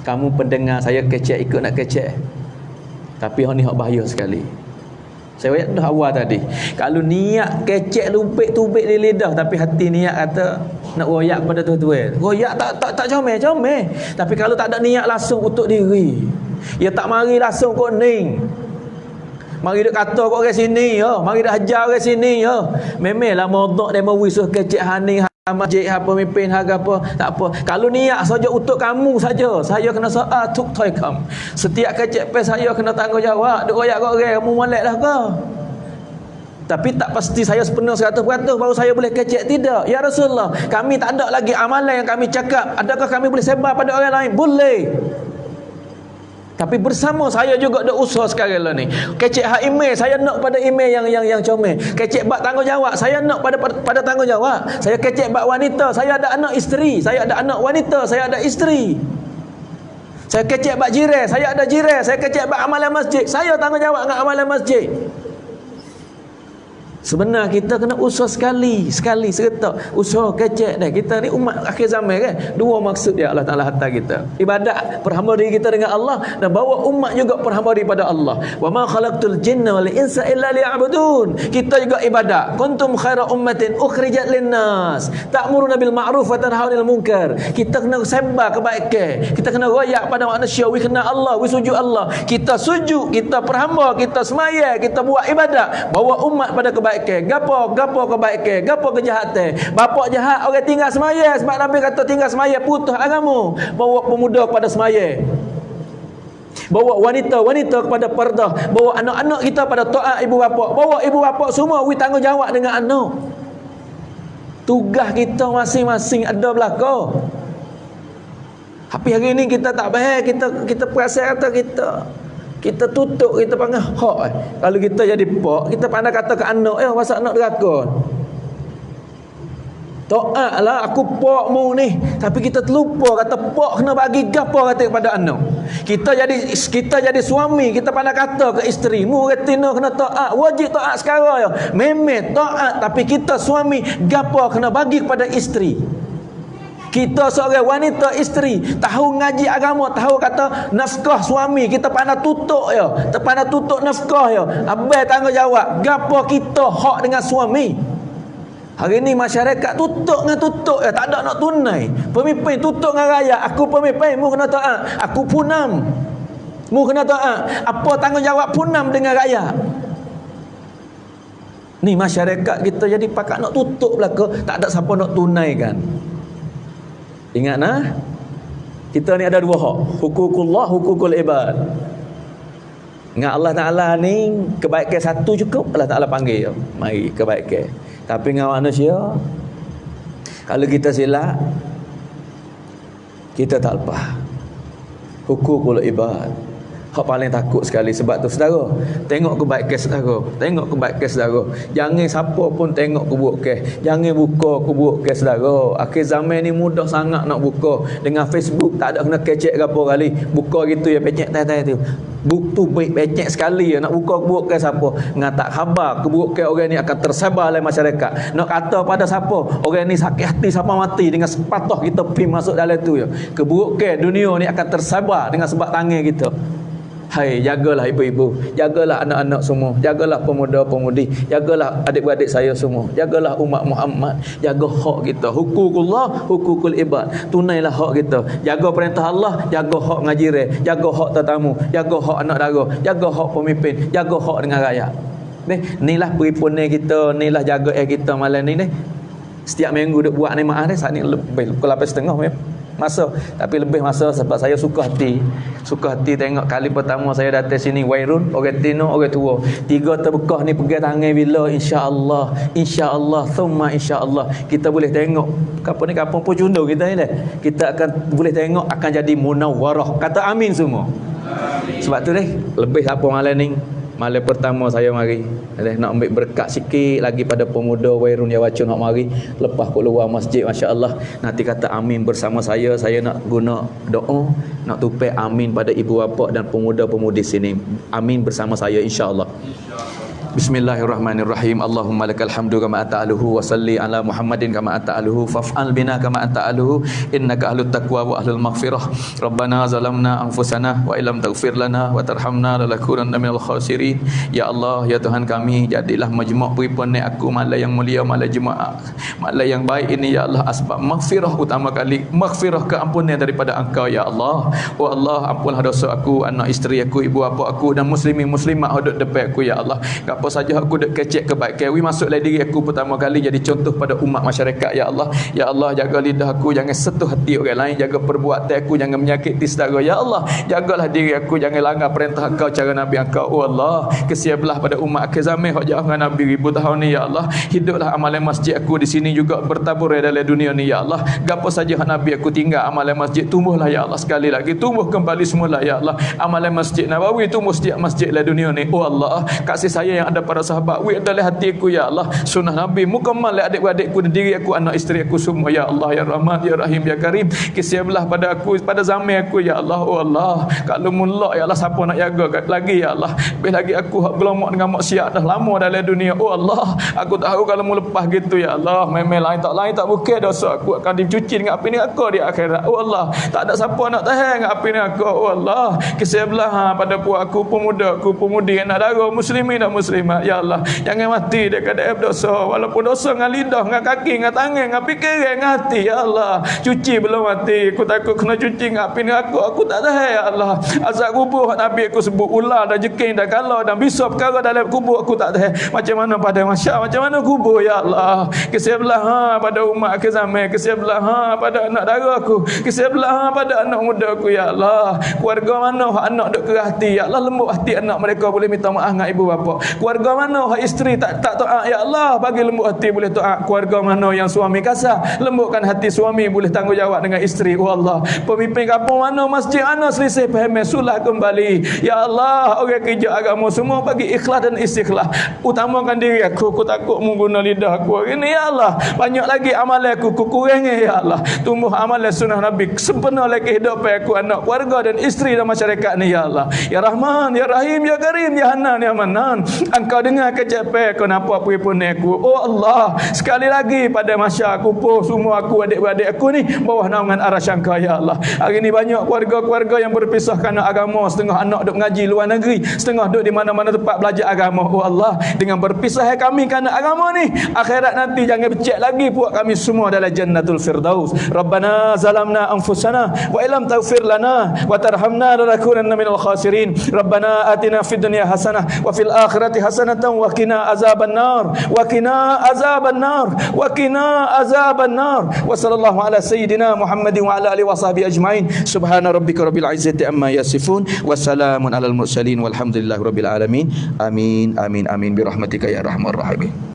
Kamu pendengar saya kecek ikut nak kecek. Tapi ni hak bahaya sekali. Saya ayat dah awal tadi. Kalau niat kecek lubik-tubik di lidah, tapi hati niat kata nak royak kepada tuan-tuan. Royak tak comel. Tapi kalau tak ada niat langsung untuk diri, ya tak mari langsung kau ning. Mari duk kata kau orang sini ya, mari dah hajar orang sini ya. Memanglah modok demo wisuh kecek haning masjid apa mimpin harga apa tak apa. Kalau niat saja untuk kamu saja, saya kena soal tuk toikam. Setiap kecek pe saya kena tanggungjawab. Duk royak kau orang kamu moleklah ke? Tapi tak pasti saya sepenuh 100% baru saya boleh kecek, tidak. Ya Rasulullah, kami tak ada lagi amalan yang kami cakap. Adakah kami boleh sebar pada orang lain? Boleh. Tapi bersama saya juga ada usaha sekarang lah ni. Kecek hak email, saya nak pada email yang comel. Kecek bak tanggungjawab, saya nak pada tanggungjawab. Saya kecek bak wanita, saya ada anak isteri. Saya ada anak wanita, saya ada isteri. Saya kecek bak jiran, saya ada jiran. Saya kecek bak amalan masjid, saya tanggungjawab dengan amalan masjid. Sebenarnya kita kena usaha sekali seretak. Usaha kecek dah. Kita ni umat akhir zaman kan. Dua maksud dia Allah Ta'ala hantar kita. Ibadat, perhamba diri kita dengan Allah, dan bawa umat juga perhamba diri pada Allah. Wa ma khalaqtul jinna wal insa illa liya'budun. Kita juga ibadat. Kuntum khaira ummatin ukhrijat linnas ta'muruna bil ma'ruf wa tanhauna 'anil munkar. Kita kena sebar kebaikan. Kita kena royak pada manusia. We kena Allah, we sujud Allah. Kita sujud, kita perhamba, kita semaya, kita buat ibadat, bawa umat pada kebaikan. Gapo kebaikan, gapo kejahatan. Bapak jahat orang tinggal semaya, sebab Nabi kata tinggal semaya putus agama. Bawa pemuda kepada semaya, bawa wanita kepada pardah, bawa anak-anak kita pada taat ibu bapa, bawa ibu bapa semua we tanggungjawab dengan anak. Tugas kita masing-masing ada belaka. Tapi hari ni kita tak baik, kita perasan kata kita tutup, kita panggil hak. Kalau kita jadi pak, kita pandai kata ke anak, masa anak deraka. Taat lah aku pak mu ni. Tapi kita terlupa kata pak kena bagi gapo kata kepada anak. Kita jadi suami, kita pandai kata ke isteri, mu retina kena taat, wajib taat sekarang ya. Memang taat, tapi kita suami gapo kena bagi kepada isteri. Kita seorang wanita isteri, tahu ngaji agama, tahu kata nafkah suami, kita pandai tutup ya. Pandai tutup nafkah ya. Abang tanggungjawab, gapo kita hak dengan suami. Hari ni masyarakat tutup dengan tutup ya, tak ada nak tunai. Pemimpin tutup dengan rakyat, aku pemimpin, mu kena taat. Aku punam, mu kena taat. Apa tanggungjawab punam dengan rakyat? Ni masyarakat kita jadi pakat nak tutup belaka, tak ada siapa nak tunaikan. Ingat nah, kita ni ada dua hak, hukukullah, hukukul ibad. Ingat Allah Ta'ala ni kebaikan satu cukup, Allah Ta'ala panggil, mari kebaikan. Tapi dengan manusia, kalau kita silap, kita tak lepas. Hukukul ibad, hak paling takut sekali. Sebab tu saudara, tengok kebaikan saudara, tengok kebaikan saudara. Jangan siapa pun tengok keburukan, jangan buka keburukan saudara. Akhir zaman ni mudah sangat nak buka. Dengan Facebook tak ada kena kecek berapa kali, buka gitu ya, pecek tai-tai tu. Buktu baik becek sekali ya, nak buka keburukan siapa, dengan tak khabar keburukan orang ni akan tersebar oleh masyarakat. Nak kata pada siapa orang ni sakit hati siapa mati, dengan sepatah kita pergi masuk dalam tu ya, keburukan dunia ni akan tersebar dengan sebab tangan kita. Hai, jagalah ibu-ibu, jagalah anak-anak semua, jagalah pemuda-pemudi, jagalah adik-beradik saya semua, jagalah umat Muhammad, jaga hak kita, hukukullah, hukukul ibad, tunailah hak kita, jaga perintah Allah, jaga hak ngajiran, jaga hak tetamu, jaga hak anak dara, jaga hak pemimpin, jaga hak dengan rakyat. Inilah perhimpunan kita, inilah jaga kita malam ni. Setiap minggu duk buat ni maaf ni, saat ni lebih pukul 8.30 masa, tapi lebih masa sebab saya suka hati tengok kali pertama saya datang sini, Wairun, orang Tino, orang tua, tiga terbekah ni pegang tangan bila insya-Allah thumma insya-Allah kita boleh tengok kapan pun cundung kita ni, kita akan boleh tengok akan jadi munawwarah. Kata amin semua. Amin. Sebab tu lebih siapa malam ni, malam pertama saya mari nak ambil berkat sikit lagi pada pemuda Wairun Yawacun nak mari, lepas keluar masjid, masya-Allah nanti kata amin bersama saya nak guna doa, nak tupai amin pada ibu bapa dan pemuda-pemudi sini, amin bersama saya insya-Allah. Bismillahirrahmanirrahim. Allahumma lakal hamdu kama ata'aluhu wa salli ala Muhammadin kama ata'aluhu faf'al bina kama ata'aluhu innaka ahlut taqwa wa ahlul maghfirah. Rabbana zalamna anfusana wa illam taghfir lana wa tarhamna lanakunanna minal khasirin. Ya Allah, ya Tuhan kami, jadilah majmuk perhimpunan aku malam yang mulia, malam Jumaat, malam yang baik ini ya Allah, asbab maghfirah utama kali, maghfirah keampunan daripada Engkau ya Allah. Oh Allah, ampunlah dosa aku, anak isteri aku, ibu bapa aku dan muslimin muslimat hidup depan aku ya Allah. Apa saja aku dak kecek kebaikan, masuklah diri aku pertama kali jadi contoh pada umat masyarakat ya Allah. Ya Allah, jaga lidah aku jangan sentuh hati orang lain, jaga perbuatan aku jangan menyakiti saudara ya Allah. Jagalah diri aku jangan langgar perintah Engkau, cara Nabi Engkau. Oh Allah, kesiaplah pada umat akhir zaman hak jauh dengan Nabi ribu tahun ni ya Allah. Hiduplah amalan masjid aku di sini juga bertabur dalam dunia ni ya Allah. Gapo saja hak Nabi aku tinggal, amalan masjid tumbuhlah ya Allah, sekali lagi tumbuh kembali semula ya Allah. Amalan masjid Nabawi tumbuh setiap masjid dalam dunia ni. Oh Allah, kasih saya yang ada para sahabat wi dalam hatiku ya Allah, sunnah Nabi mukammal adik-beradikku dan diri aku, anak isteri aku semua ya Allah, ya Rahman ya Rahim ya Karim. Kesiaplah pada aku pada zaman aku ya Allah. Oh Allah, kalau mulak ya Allah, siapa nak jaga lagi ya Allah. Lebih lagi aku hak gelomok dengan maksiat dah lama dalam dunia. Oh Allah, aku tahu kalau mu lepas gitu ya Allah, memang lain tak bukan dosa aku akan dicuci dengan api neraka di akhirat. Oh Allah, tak ada siapa nak tahan dengan api neraka. Oh Allah, kesiaplah pada puak aku, pemuda aku, pemudi, anak dara, muslimin dan muslimat ya Allah, jangan mati dekat dalam dosa, walaupun dosa dengan lidah, dengan kaki, dengan tangan, dengan fikiran, dengan hati ya Allah. Cuci belum mati, aku takut kena cuci dengan api neraka, aku tak tahan ya Allah. Azab kubur Nabi aku sebut ular dan jeking dan kalau dan bisa perkara dalam kubur aku tak tahan. Macam mana pada masyarakat, macam mana kubur ya Allah. Kesiaplah pada umat akhir zaman, kesiaplah pada anak dara aku, kesiaplah pada anak muda aku ya Allah. Keluarga mana anak duk kerah hati ya Allah, lembut hati anak mereka boleh minta maaf dengan ibu bapa. Keluarga mana hak isteri tak taat, ya Allah bagi lembut hati boleh taat. Keluarga mana yang suami kasar, lembutkan hati suami boleh tanggungjawab dengan isteri. Oh Allah, pemimpin kampung mana, masjid mana selisih faham, sulah kembali. Ya Allah, orang kerja agama semua bagi ikhlas dan istiqlal. Utamakan diri aku takut mengguna lidah aku hari ni, ya Allah. Banyak lagi amalan aku kurang, ya Allah. Tumbuh amalan sunnah Nabi, sempurna lagi kehidupan aku, anak, keluarga dan isteri dan masyarakat ni, ya Allah. Ya Rahman, ya Rahim, ya Karim, ya Hanan, ya Manan. Engkau dengar kecapai aku, nampak pun aku. Oh Allah, sekali lagi pada masa aku pun semua aku adik-beradik aku ni bawah naungan arasy Engkau, ya Allah. Hari ni banyak keluarga-keluarga yang berpisah kerana agama, setengah anak duk mengaji luar negeri, setengah duk di mana-mana tempat belajar agama. Oh Allah, dengan berpisah kami kerana agama ni, akhirat nanti jangan becek lagi buat kami semua dalam jannatul firdaus. Rabbana zalamna anfusana wa illam taghfir lana wa tarhamna lanakunanna minal khasirin. Rabbana atina fid dunya hasanah wa fil akhirati hasanatan wa qina azaban nar wa qina azaban nar wa qina azaban nar. Wa sallallahu ala sayyidina Muhammadin wa ala alihi wa sahbihi ajmain. Subhana rabbika rabbil izzati amma yasifun wa salamun alal mursalin walhamdulillahi rabbil alamin. Amin amin amin bi rahmatika ya arhamar rahimin.